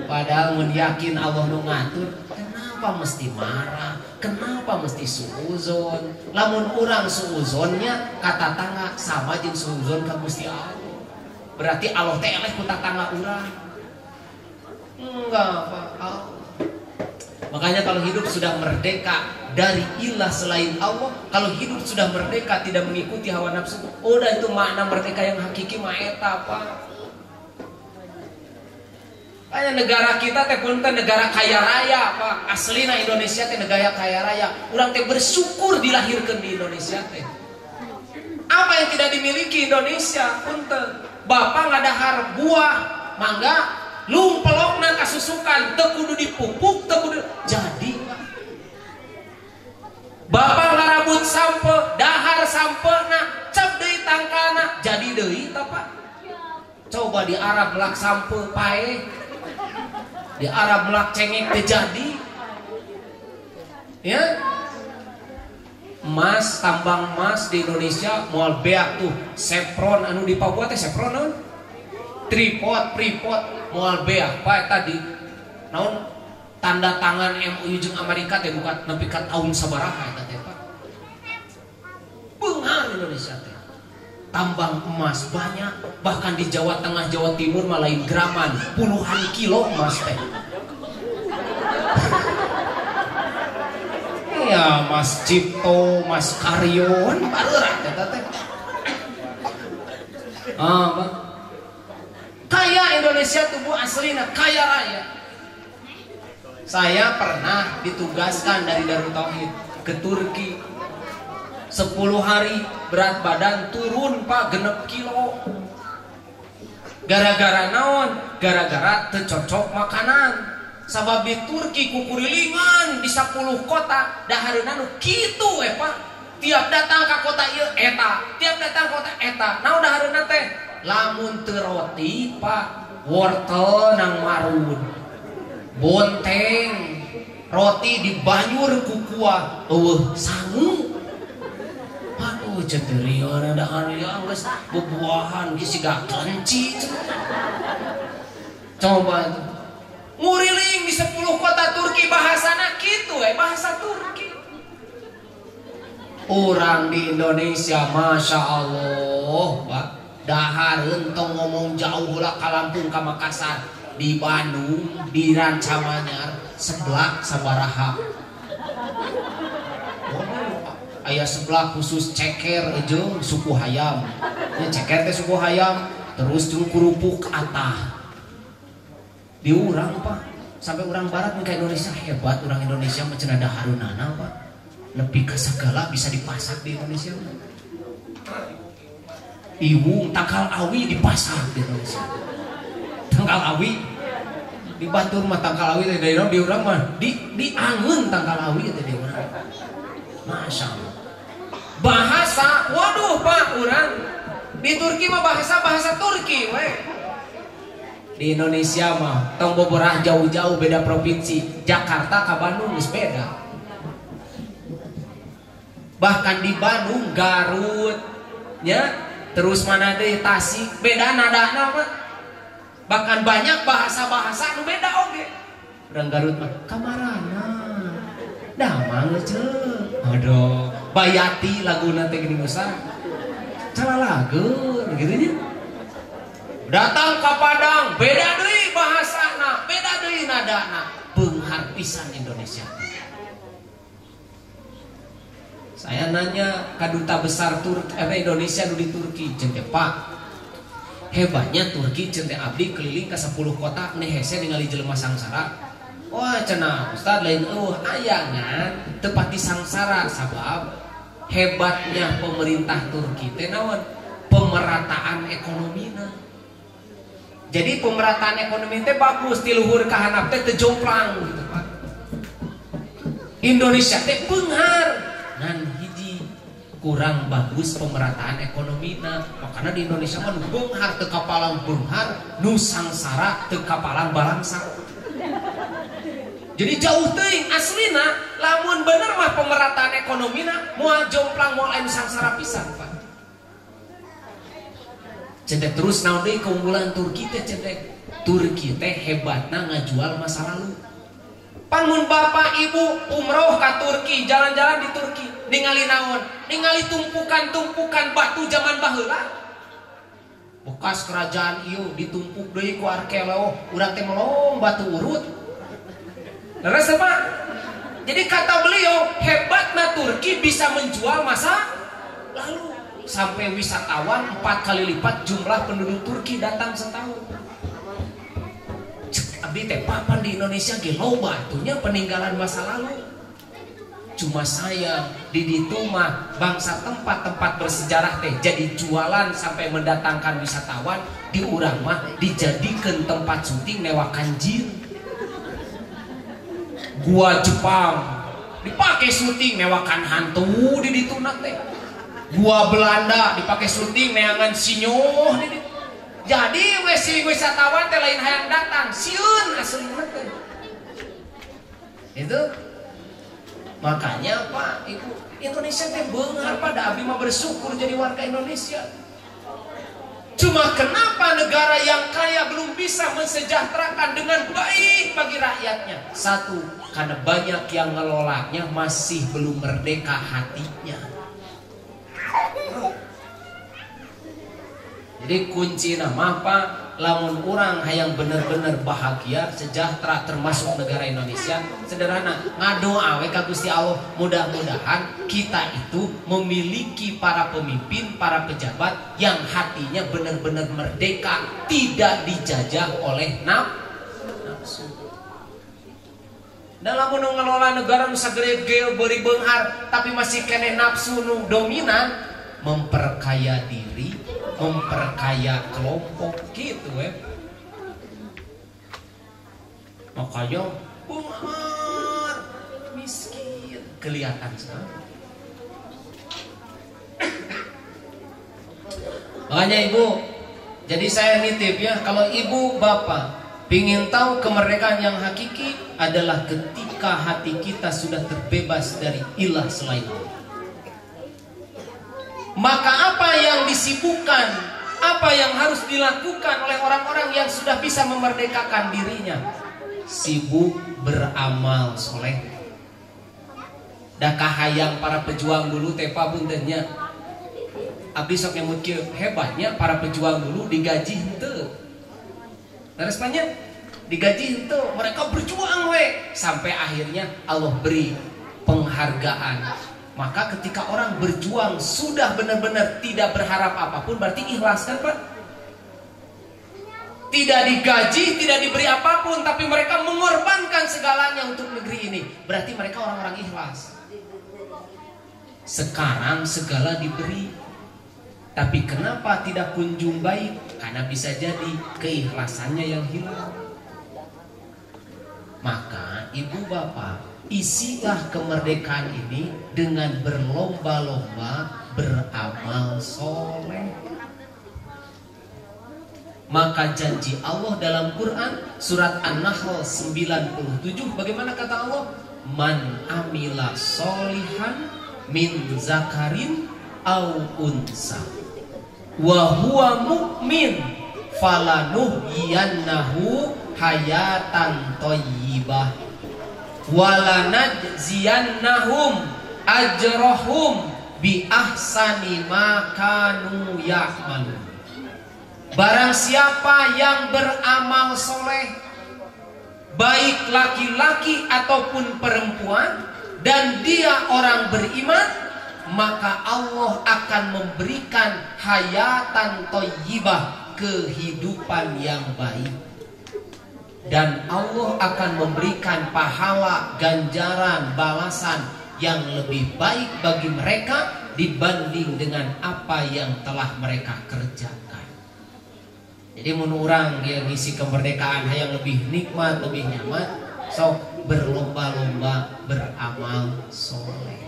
Padahal mun yakin Allah nu ngatur, kenapa mesti marah? Kenapa mesti suuzon? Lamun urang suuzonnya ka tatangga sama jeung suuzon ka Gusti Allah. Berarti Allah teh eleh ku tatangga urang. Enggak Pak. Makanya kalau hidup sudah merdeka dari ilah selain Allah, kalau hidup sudah merdeka tidak mengikuti hawa nafsu, udah itu makna merdeka yang hakiki mah eta Pak. Kayak negara kita teh punten negara kaya raya Pak. Aslina Indonesia teh negara kaya raya. Urang teh bersyukur dilahirkan di Indonesia teh. Apa yang tidak dimiliki Indonesia punten? Bapak ngadahar buah mangga lumpelokna kasusukan teu kudu dipupuk teu kudu jadi Pak. Bapak ngarabut sampe dahar sampena cep deui tangkana jadi deui tah Pak. Coba di Arab melak sampe pae, di Arab melak cengek teu jadi ya. emas, tambang emas di Indonesia moal beak tuh Chevron anu di Papua teh Chevron naon? Freeport moal beak pak tadi naon tanda tangan MOU jeung Amerika teh bukan nepi ka tahun sabaraha eta teh pak. Beunghar Indonesia teh. Tambang emas banyak, bahkan di Jawa Tengah, Jawa Timur mah lain graman, puluhan kilo emas teh. Ya Mas Cipto, Mas Karyon, bareurah eta teh. Bang. Kaya Indonesia tuh Bu aslina, kaya raya. Saya pernah ditugaskan dari Darut Tauhid ke Turki. 10 hari berat badan turun pak 6 kilo. Gara-gara naon? Gara-gara teu cocok makanan. Sabab di Turki kukurilingan di 10 kota dahareuna nu kitu pak. Tiap datang ke kota ieu eta, tiap datang ke kota eta. Naon dahareuna teh? Lamun teu roti pak, wortel nang marun. Bonteng, roti dibanyur ku kuah. Eueuh sangu. Aduh cenderian ada yang geus bebuahan geus siga kenci. Coba itu. Nguriling di 10 kota Turki bahasana kitu bahasa Turki. Orang di Indonesia Masya Allah Pak dahar entong ngomong jauh lah ka Lampung ka Makassar, di Bandung, di Rancamanyar sebelah sabaraha. Ayah sebelah khusus ceker jeung suku hayam. Nya ceker teh suku hayam, terus jeung kerupuk atah. Di urang Pak, sampai urang barat ke Indonesia hebat, orang Indonesia macam ada harunana Pak. Nepi ka segala bisa dipasak di Indonesia. Iwung tangkal awi dipasak di Indonesia. Tangkal awi di Batur mah tangkal awi teh di urang mah diangeun tangkal awi teh di urang. Masya Allah. Bahasa, waduh Pak, orang di Turki mah bahasa Turki, we. Di Indonesia mah tong boborah jauh-jauh beda provinsi, Jakarta ke Bandung geus beda. Bahkan di Bandung, Garut, ya, terus mana deui Tasik, beda nadana Pak. Bahkan banyak bahasa-bahasa nu beda oge. Urang Garut mah kamarana. Damang ceuk. Aduh, Bayati lagu nanti gini besar, cara lagu, gitu nya. Datang ke Padang, beda deui bahasana, beda deui nadana, beunghar pisan Indonesia. Saya nanya ke duta besar Indonesia di Turki, jeung Pak, hebatnya Turki jeung abdi keliling ke 10 kota, nih hese ningali jelema sangsara. Wah cenah Ustad lain ayangan tepat di sangsara sabab hebatnya pemerintah Turki teh naon pemerataan ekonomina. Jadi pemerataan ekonomi teh bagus ti luhur ka handap teh teu jomplang gitu Pak. Indonesia teh beunghar ngan hiji kurang bagus pemerataan ekonomina. Makanya di Indonesia mah beunghar teu kapalang beunghar, nu sangsara teu kapalang balangsa. Jadi jauh teuing aslina lamun bener mah pemerataan ekonomina moal jomplang moal anu sangsara pisan Pak. Cendek terus naon deui keunggulan Turki teh cendek. Turki teh hebatna ngajual masa lalu. Pan mun bapak ibu umroh ka Turki, jalan-jalan di Turki, ningali naon? Ningali tumpukan-tumpukan batu zaman baheula. Bekas kerajaan ieu ditumpuk deui ku arkeolog, urang teh melong batu urut. Leres Pak. Jadi kata beliau hebatnya Turki bisa menjual masa lalu sampai wisatawan 4 kali lipat jumlah penduduk Turki datang setahun. Abdi teh papan di Indonesia ge loba atunya peninggalan masa lalu. Cuma sayang di ditu mah bangsa tempat-tempat bersejarah teh jadi jualan sampai mendatangkan wisatawan, di urang mah dijadikan tempat syuting newakan jin. Gua Jepang dipakai syuting newakan hantu di ditu teh. Gua Belanda dipakai syuting neangan sinyoh di ditu. Jadi wisatawan teh lain hayang datang, sieun aslinya teh. Itu makanya Pak Ibu Indonesia teh beunghar pada abdi mah bersyukur jadi warga Indonesia. Cuma kenapa negara yang kaya belum bisa mensejahterakan dengan baik bagi rakyatnya? Satu, karena banyak yang ngelolanya masih belum merdeka hatinya. Jadi kunci nama apa? Lamun orang yang bener-bener bahagia, sejahtera termasuk negara Indonesia, sederhana, ngadoa we ka Gusti Allah, mudah-mudahan kita itu memiliki para pemimpin, para pejabat yang hatinya benar-benar merdeka, tidak dijajah oleh nafsu. Dalam ngelola negara nu sagede beri beunghar tapi masih kene nafsu nu dominan, memperkaya diri, memperkaya kelompok gitu makanya beunghar miskin kelihatan sekali. Makanya ibu, jadi saya nitip ya, kalau ibu bapak pingin tahu kemerdekaan yang hakiki adalah ketika hati kita sudah terbebas dari ilah selain Allah. Maka apa yang disibukkan, apa yang harus dilakukan oleh orang-orang yang sudah bisa memerdekakan dirinya? Sibuk beramal soleh. Da kahayang para pejuang dulu tepa buntennya. Abdi sok nyebut kieu hebatnya para pejuang dulu digaji henteu. Responnya digaji henteu, mereka berjuang we sampai akhirnya Allah beri penghargaan. Maka ketika orang berjuang sudah benar-benar tidak berharap apapun, berarti ikhlas kan Pak? Tidak digaji, tidak diberi apapun, tapi mereka mengorbankan segalanya untuk negeri ini. Berarti mereka orang-orang ikhlas. Sekarang segala diberi, tapi kenapa tidak kunjung baik? Karena bisa jadi keikhlasannya yang hilang. Maka ibu bapak, isilah kemerdekaan ini dengan berlomba-lomba beramal soleh. Maka janji Allah dalam Quran surat An-Nahl 97, bagaimana kata Allah? Man amila solihan min zakarin au unsa wa huwa mu'min falanuhyiyannahu hayatan thayyibah walanajziyannahum ajrahum bi ahsani ma kanu ya'malun. Barang siapa yang beramal soleh, baik laki-laki ataupun perempuan, dan dia orang beriman, maka Allah akan memberikan hayatan thayyibah, kehidupan yang baik. Dan Allah akan memberikan pahala, ganjaran, balasan yang lebih baik bagi mereka dibanding dengan apa yang telah mereka kerjakan. Jadi mun urang yang ngisi kemerdekaan yang lebih nikmat, lebih nyaman, sok berlomba-lomba beramal soleh.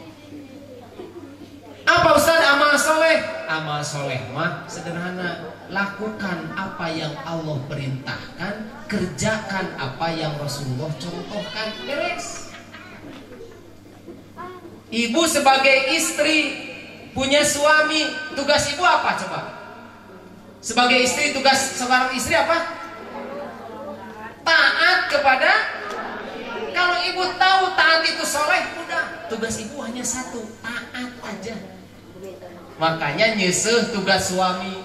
Apa Ustaz amal soleh? Amal soleh mah sederhana, lakukan apa yang Allah perintahkan, kerjakan apa yang Rasulullah contohkan, beres. Ibu sebagai istri punya suami, tugas ibu apa coba? Sebagai istri, tugas seorang istri apa? Taat kepada. Kalau ibu tahu taat itu soleh, udah, tugas ibu hanya satu, taat aja. Makanya nyeseh tugas suami,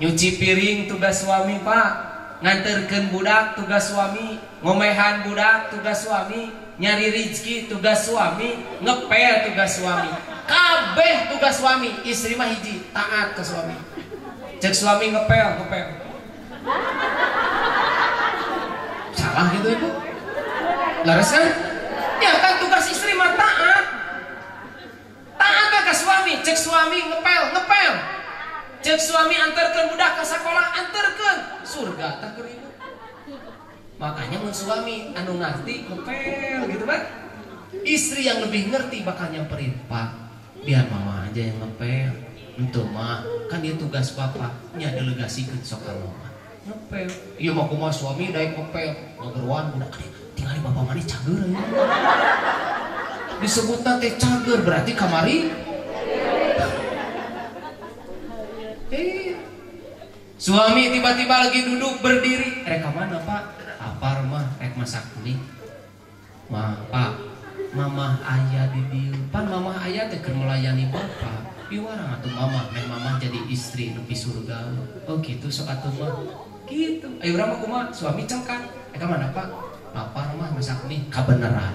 nyuci piring tugas suami Pak, nganterkeun budak tugas suami, ngomehan budak tugas suami, nyari rezeki tugas suami, ngepel tugas suami, kabeh tugas suami. Istri mah hiji, taat ke suami. Cek suami ngepel. Salah gitu ibu? Laras kan? Ya kan tugas istri mah taat. Taat ke suami, cek suami ngepel. Cek suami antarkan budak ke sekolah, antarkan. Surga tak ibu. Makanya mun suami anu ngerti ngepel gitu kan. Istri yang lebih ngerti bakal nyamperin, Pak, biar mama aja yang ngepel. Entuh mah, kan dia tugas bapak, nya delegasikeun sok ka mama. Ngepel. Ieu mah kumaha suami daek ngepel, ngageruan budak tinggal bapak mah cager ya. disebutna teh cager berarti kamari. Suami tiba-tiba lagi duduk berdiri, rek mana pak? Apar mah rek masak mie. Mah pak, mamah ayah di dieu. Pan mamah ayah teh keur melayani bapak. Piwarang atuh mamah, men mamah jadi istri nu di surga. Oh gitu sok atuh mah. Gitu. Ayo urang mah kumaha? Suami cengkan. Rek mana pak? Apar mah masak mie kabeneran.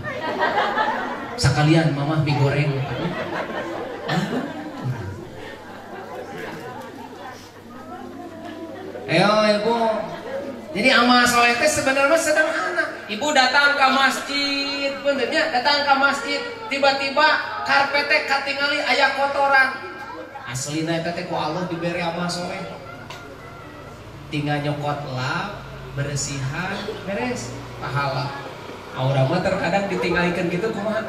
Sakalian mamah mie goreng. Ayo ibu. Jadi amal soleh teh sebenarnya sederhana. Ibu datang ke masjid, benernya datang ke masjid, tiba-tiba karpetnya katingali aya kotoran. Aslina eta teh ku Allah diberi amal soleh. Tinggal nyokot lap, beresihan, beres, pahala. Aura mah terkadang ditinggalikeun gitu kumaha?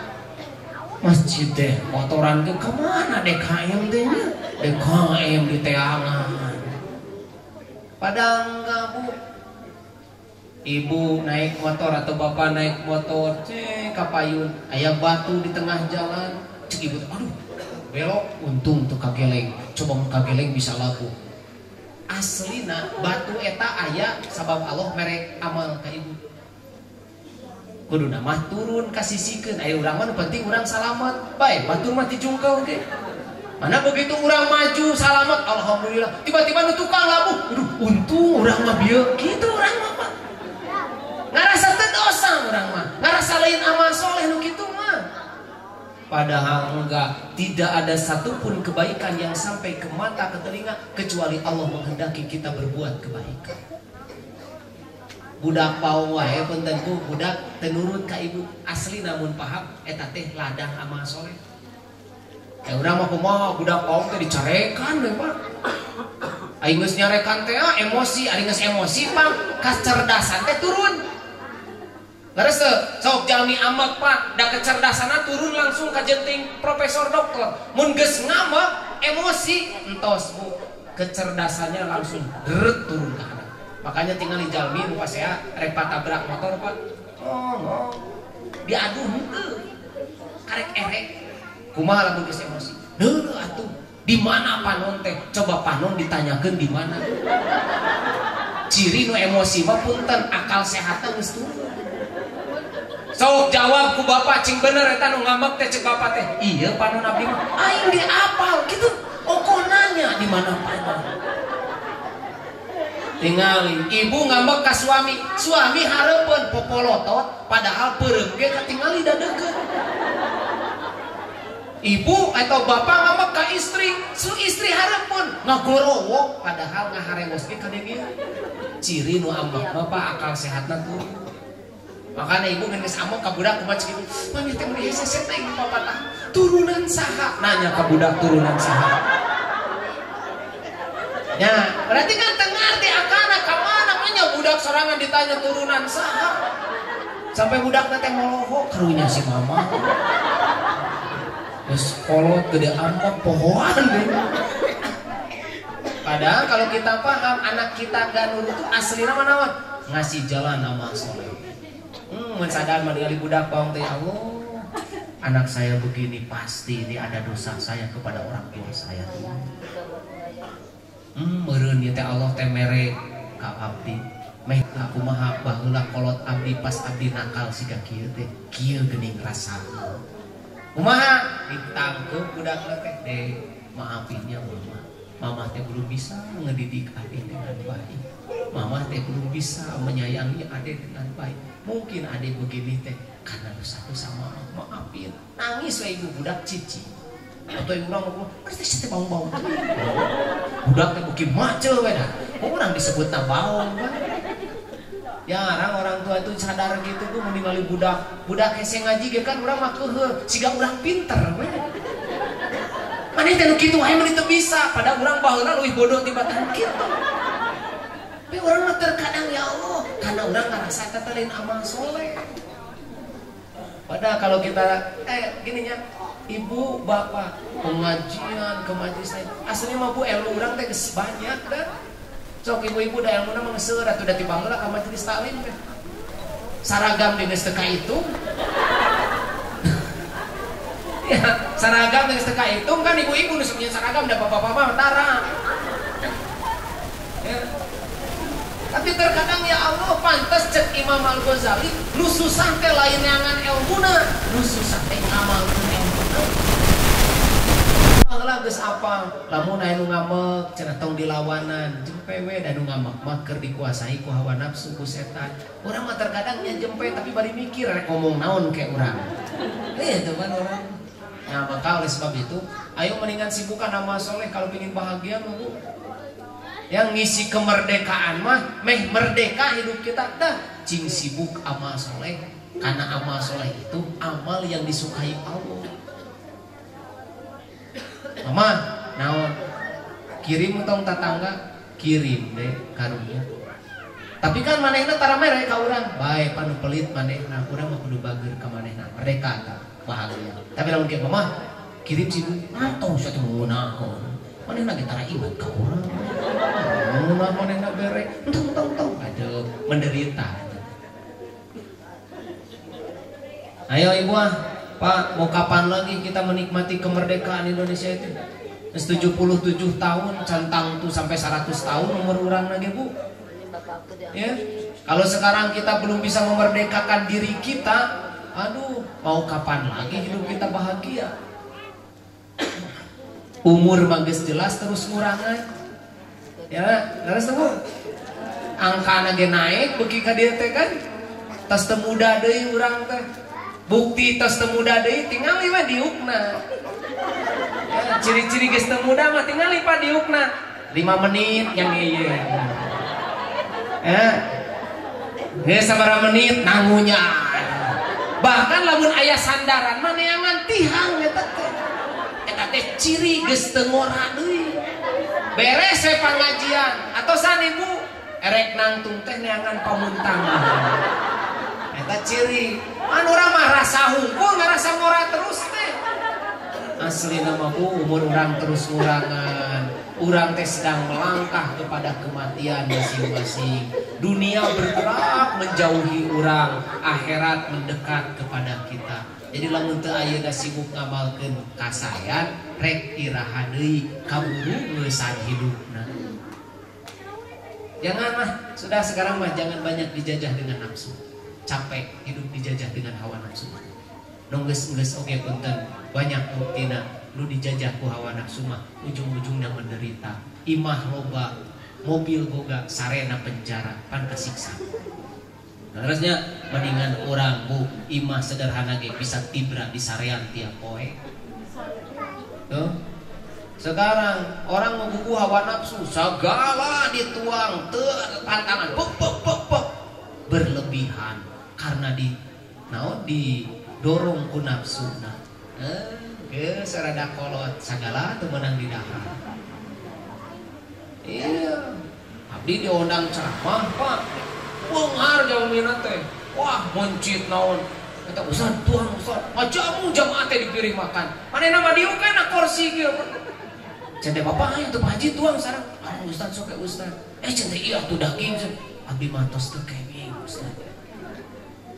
Masjid teh kotoran ke kemana DKM teh nya? DKM di teangan. Padahal enggak bu, ibu naik motor atau bapak naik motor, cek kapayun, ayah batu di tengah jalan, cek ibu, aduh, belok, untung tuh kageleng, coba kageleng bisa laku. Aslina batu eta ayah, sabab Allah merek amal ke ibu. Kudu nama turun kasih sikeun, ayo urang mah penting urang salamat, baik batu mah dijungkau ge. Mana begitu orang maju salamat alhamdulillah tiba-tiba nu tukang labuh aduh untung orang mah bieu gitu orang mah Pak ngarasa teu dosa orang mah ngarasa lain amal soleh nu kitu mah padahal enggak tidak ada satupun kebaikan yang sampai ke mata ke telinga kecuali Allah menghendaki kita berbuat kebaikan. Budak pau wae punten ku budak teu nurut ka ibu asli namun paham eta teh ladang amal soleh. Urang mah kumaha budak kaum teh dicarekan we Pak. Aing geus nyarekan teh emosi, ari geus emosi Pak, kacerdasan teh turun. Leres teu sok jalmi amek Pak, da kecerdasana turun langsung ka jenting profesor doktor. Mun geus ngamek emosi entos Bu, kecerdasannya langsung deret turun ka anak. Makanya tinggal di jalmi nu pasea rek patabrak motor Pak. Oh, diaduh henteu. Karek erek kumaha lamun geus emosi heuh atuh di mana panon teh coba panon ditanyakeun di mana ciri nu emosi mah punten akal sehatna geus turun sok jawab ku bapak cing bener eta nu ngamek teh cek bapak teh ieu panon abdi mah aing diapal kitu oko nanya di mana panon tingali ibu ngambek ka suami hareupeun popolotot padahal peureum ge katingali dadekeun. Ibu atau bapak ngambek ka istri, istri hareupeun ngagorowok padahal ngaharewos ge ka dieu. Ciri nu ambek bapak akal sehatna turun. Makana ibu geus amok ka budak kumaha kitu. Mami teh meuli heseset aing di papatah. Turunan saha? Nanya ka budak turunan saha. Ya, berarti kan teu ngarti akana ka mana nya budak sorangan ditanya turunan saha. Sampai budakna teh moloho karunya si mama. Terus kolot gede angkot pohoan deh. Padahal kalau kita paham anak kita gak nurut itu asli nama naon ngasih jalan amal soleh. Mensadar mengali budak bawang teh Allah. Anak saya begini pasti ini ada dosa saya kepada orang tua saya. Meureun ieu teh Allah teh mere ka abdi. Meh kumaha baheula kolot abdi pas abdi nakal siga kieu teh. Kieu geuning rasana. Kumaha ditangkep budak teh deh maafinya mama teh belum bisa ngedidik adik dengan baik mama teh belum bisa menyayangi adik dengan baik mungkin adik begini teh karena dosa-dosa mama maafin nangis we ibu budak cici atau ibu urang ngomong teh teh baung-baung budak teh beuki maceu we dah urang disebutna baung kan. Jarang orang tua itu sadar gitu tuh meninggali budak hese ngaji ge kan urang mah keuheuh siga urang pinter we. Maneh teh nu kitu wae mun teu bisa padahal urang baheula leuwih bodoh tibatan kitu. Tapi urang mah terkadang ya Allah karena urang ngarasa eta teh lain amal soleh. Padahal kalau kita gini nya ibu bapak pengajian ke majelis aslinya mah Bu ilmu urang teh geus banyak dah. Sok ibu-ibu da ilmuna mah geus seueur atuh da ti baheula ka majelis taklim teh. Saragam di geus teu ka itu. Ya, seragam yang seteka hitung kan ibu-ibu nusuknya seragam dan bapak-bapak tara. Ya. Tapi terkadang ya Allah pantas cek Imam Al-Ghazali nu susah teh lain neangan ilmuna, nu susah teh ngamalkeun ilmuna. Baheula geus apa? Lamun aya nu ngamek cenah tong dilawanan, jempe we da nu ngamek mah keur dikuasai ku hawa nafsu ku setan. Urang mah terkadang nya jempe tapi bari mikir rek ngomong naon ke urang. Itu kan orang. Nah maka oleh sebab itu, ayo mendingan sibukan amal soleh kalau ingin bahagia mah Bu. Yang ngisi kemerdekaan mah meh merdeka hidup kita dah cing sibuk amal soleh karena amal soleh itu amal yang disukai Allah. Mama naon kirim tong tetangga kirim deh karunya tapi kan manehna tara mere ka urang bae panu pelit manehna urang mah kudu bager ka manehna merdeka ta bahagia tapi lamun kieu mama kirim sibuk tong satu ngunaon manehna ge tara iman ka urang munah manehna bere tong ada menderita. Ayo ibu Pak, mau kapan lagi kita menikmati kemerdekaan Indonesia itu? 77 tahun, centang tuh sampai 100 tahun umur orang lagi Bu. Ya, kalau sekarang kita belum bisa memerdekakan diri kita, aduh, mau kapan lagi hidup kita bahagia? Umur magis jelas terus ngurangan. Ya, terus tunggu. Angka nage naik, beki ka dieu teh kan? Tas teu muda deui urang teh. Bukti tos teu muda deui tingali mah diukna. Ya, ciri-ciri geus teu muda mah tingali pa diukna. 5 menit yang ieu. Ya. Geus sabaraha menit nangunya. Bahkan lamun aya sandaran mah neangan tihang eta teh. Eta teh ciri geus teu ngora deui. Beres we pangajian atau san ibu erek nangtung teh neangan pamuntang. Eta ciri anu urang mah rasa hungkul ngarasa ngora terus teh. Asli nama Bu umur urang terus ngurangan. Urang teh sedang melangkah kepada kematian masing-masing. Dunia bergerak menjauhi urang, akhirat mendekat kepada kita. Jadi lamun teu aya da sibuk ngamalkeun kasayan rek iraha deui kaburu ngeusan hidupna. Jangan mah, sudah sekarang mah jangan banyak dijajah dengan nafsu. Capek hidup dijajah dengan hawa nafsu. Nongges oge punten banyak buktina lu dijajah ku hawa nafsu mah ujung-ujungna menderita. Imah loba, mobil boga, sarena penjara, pan kasiksa. Harusnya mendingan orang Bu imah sederhana ge bisa tibra di sarean tiap poe. Tuh. Sekarang orang membuku hawa nafsu segala dituang tantangan pok berlebihan karena didorong ku nafsuna. Ge sarada kolot sagala teu meunang di dahar. Iya. Abdi diundang ceramah, Pak. Wengar jaumina teh. Wah, moncit naon. Eta Ustaz, tuang Ustaz. Majamu jamaah teh dipilih makan. Manehna mah dieu kana kursi kieu. Cente bapak aya teu haji tuang sareng. Ah Ustaz sok Ustaz. Cente ieu atuh daging. Abdi mah tos teu kenging Ustaz.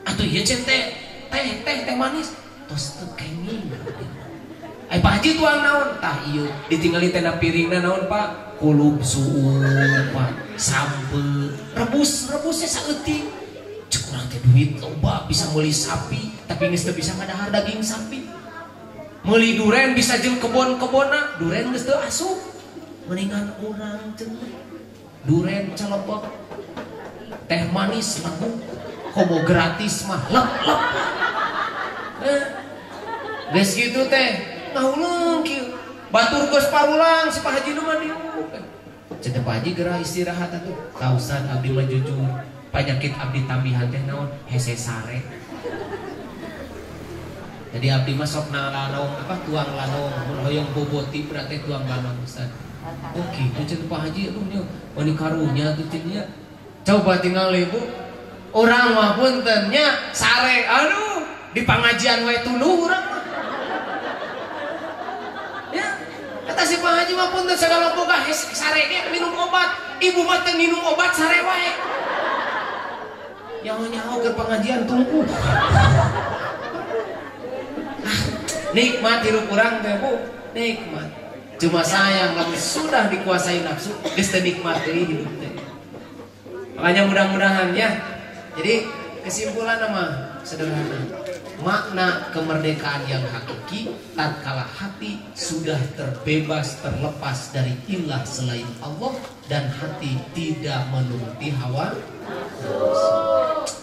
Atuh ieu cente teh manis. Tos teu kenging. Pak Haji tuang naon? Tah ieu ditinggali tenda piringna naon Pak? Kulub suun Pak. Sampe rebusnya saeutik. Cek urang teh duit loba bisa meuli sapi, tapi geus teu bisa ngadahar daging sapi. Meuli duren bisa jeung kebon-kebonna, duren geus teu asup. Mendingan urang cenah. Duren celebek. Teh manis lagu komo gratis mah lep. Geus kitu teh ngauleung kieu. Batur geus parulang si Pak Haji nu mah dieu. Cenah Pak Haji geura istirahat atuh. Ka Ustaz abdi mah jujur. Penyakit abdi tambihan teh naon? Hese sare. Jadi abdi mah sok nalanong tuang lanong mun hoyong boboti berarti tuang lanong Ustaz. Oke, cenah Pak Haji aduh nya wani karunya tuh cenah. Coba tinggal ibu. Urang mah punten nya sare. Aduh, di pangajian wae tuluh urang mah. Ya, kata si Pak Haji mah punten segala boga sare ge minum obat. Ibu mah teu minum obat sare wae. Nyaho-nyaho keur pengajian tungku. Nikmat hidup orang teh Bu, nikmat. Cuma sayang kalau sudah dikuasai nafsu, geus teu nikmat deui hidup teh. Makanya mudah-mudahan ya. Jadi kesimpulan mah sederhana. Makna kemerdekaan yang hakiki tatkala hati sudah terbebas terlepas dari ilah selain Allah dan hati tidak menuruti hawa nafsu.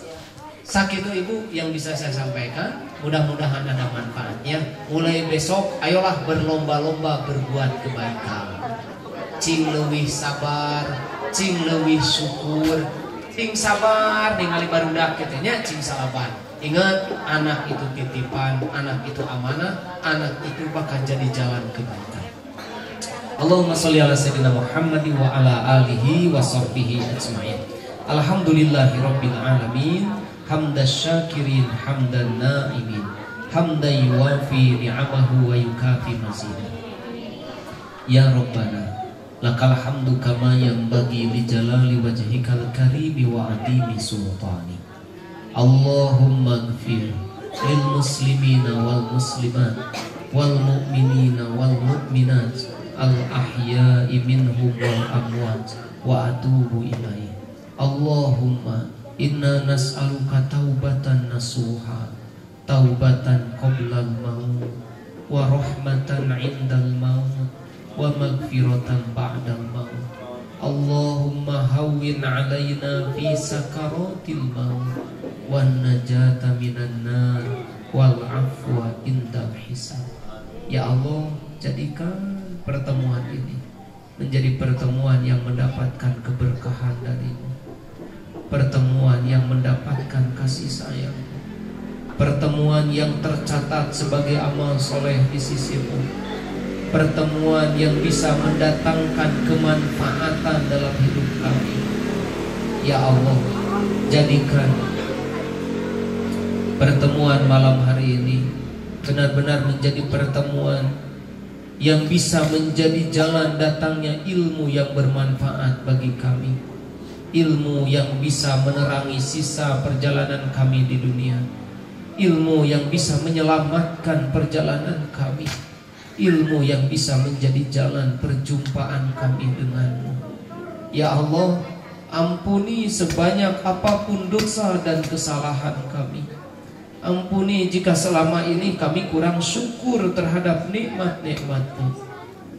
Sakitu Ibu yang bisa saya sampaikan. Mudah-mudahan ada manfaatnya. Mulai besok ayolah berlomba-lomba berbuat kebaikan. Cing leuwih sabar, cing leuwih syukur, cing sabar ningali barudak kitu nya cing salaban. Ingat, anak itu titipan, anak itu amanah, anak itu bakal jadi jalan kebaikan. Allahumma sholli ala sayyidina Muhammad wa ala alihi wa sahbihi ajmain. Alhamdulillahirabbil alamin. Hamdas syakirin hamdan na'imin hamdan yuwafi ni'amahu wa yukafi mazidah. Ya Rabbana lakal hamdu kama yanbaghi li jalali wajhikal karimi wa adimi sultani. Allahumma ighfir lil muslimina wal muslimat wal mu'minina wal mu'minat al ahya'i minhum wal amwat wa atubu ilaih. Allahumma inna nas'aluka taubatan nasuha, taubatan qoblal maut, wa rahmatan indal maut, wa magfiratan ba'dal maut. Allahumma hawwin alaina fi sakaratil maut, wan najata minan nar, wal afwa indal hisab. Ya Allah, jadikan pertemuan ini menjadi pertemuan yang mendapatkan keberkahan darimu, pertemuan yang mendapatkan kasih sayang, pertemuan yang tercatat sebagai amal soleh di sisimu, pertemuan yang bisa mendatangkan kemanfaatan dalam hidup kami. Ya Allah, jadikan pertemuan malam hari ini benar-benar menjadi pertemuan yang bisa menjadi jalan datangnya ilmu yang bermanfaat bagi kami, ilmu yang bisa menerangi sisa perjalanan kami di dunia, ilmu yang bisa menyelamatkan perjalanan kami, ilmu yang bisa menjadi jalan perjumpaan kami denganmu. Ya Allah, ampuni sebanyak apapun dosa dan kesalahan kami. Ampuni jika selama ini kami kurang syukur terhadap nikmat-nikmat-Mu.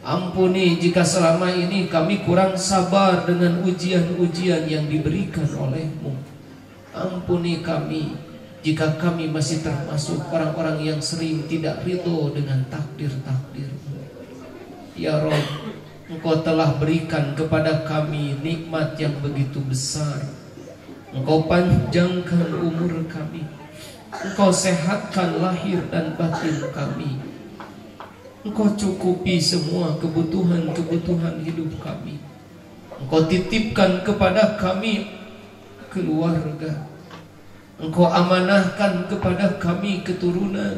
Ampuni jika selama ini kami kurang sabar dengan ujian-ujian yang diberikan oleh-Mu. Ampuni kami jika kami masih termasuk orang-orang yang sering tidak ridho dengan takdir-takdir-Mu. Ya Rabb, Engkau telah berikan kepada kami nikmat yang begitu besar. Engkau panjangkan umur kami, Engkau sehatkan lahir dan batin kami, Engkau cukupi semua kebutuhan-kebutuhan hidup kami. Engkau titipkan kepada kami keluarga, Engkau amanahkan kepada kami keturunan,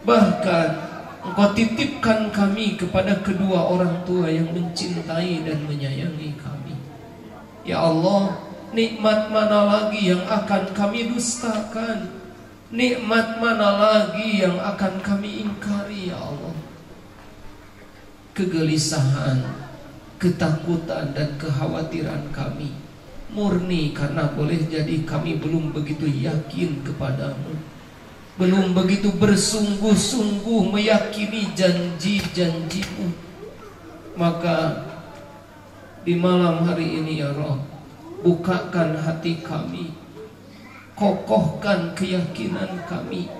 bahkan Engkau titipkan kami kepada kedua orang tua yang mencintai dan menyayangi kami. Ya Allah, nikmat mana lagi yang akan kami dustakan? Nikmat mana lagi yang akan kami ingkari? Ya Allah, kegelisahan, ketakutan dan kekhawatiran kami murni karena boleh jadi kami belum begitu yakin kepadamu, belum begitu bersungguh-sungguh meyakini janji-janjimu. Maka di malam hari ini ya Rabb, bukakan hati kami, kokohkan keyakinan kami,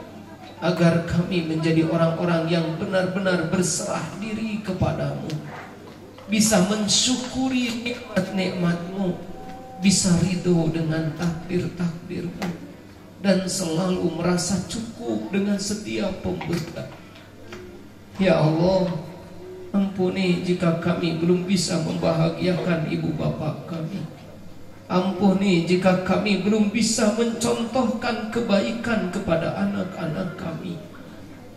agar kami menjadi orang-orang yang benar-benar berserah diri kepadamu, bisa mensyukuri nikmat-nikmat-Mu, bisa ridho dengan takdir-takdir-Mu, dan selalu merasa cukup dengan setiap pemberian. Ya Allah, ampuni jika kami belum bisa membahagiakan ibu bapak kami. Ampuni jika kami belum bisa mencontohkan kebaikan kepada anak-anak kami.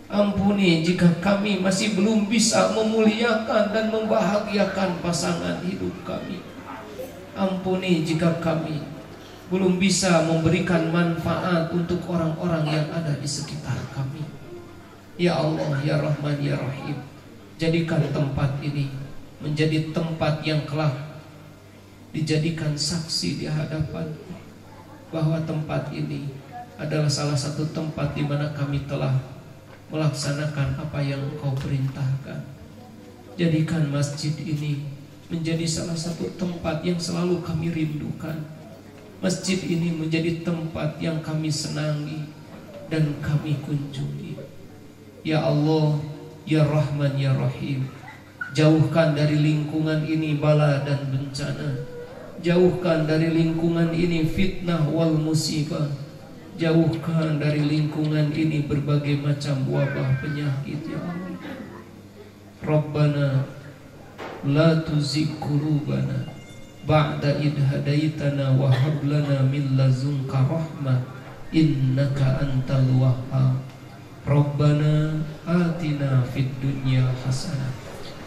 Ampuni jika kami masih belum bisa memuliakan dan membahagiakan pasangan hidup kami. Ampuni jika kami belum bisa memberikan manfaat untuk orang-orang yang ada di sekitar kami. Ya Allah, Ya Rahman, Ya Rahim, jadikan tempat ini menjadi tempat yang kelak dijadikan saksi di hadapan bahwa tempat ini adalah salah satu tempat di mana kami telah melaksanakan apa yang Engkau perintahkan. Jadikan masjid ini menjadi salah satu tempat yang selalu kami rindukan. Masjid ini menjadi tempat yang kami senangi dan kami kunjungi. Ya Allah, Ya Rahman, Ya Rahim, jauhkan dari lingkungan ini bala dan bencana. Jauhkan dari lingkungan ini fitnah wal musibah. Jauhkan dari lingkungan ini berbagai macam wabah penyakit. Ya Allah, Rabbana la tuzigh qulubana ba'da idh hadaitana wa hab lana min ladzunka rahmah innaka antal wahhab. Rabbana atina fid dunya hasanah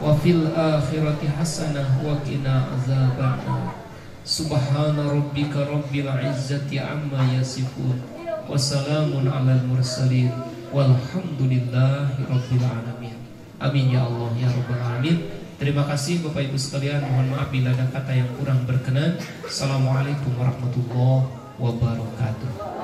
wa fil akhirati hasanah wa qina azabannar. Subhana rabbika rabbil izzati amma yasifun wa salamun alal mursalin walhamdulillahi rabbil alamin. Amin ya Allah ya rabbal alamin. Terima kasih Bapak Ibu sekalian, mohon maaf bila ada kata yang kurang berkenan. Assalamualaikum warahmatullahi wabarakatuh.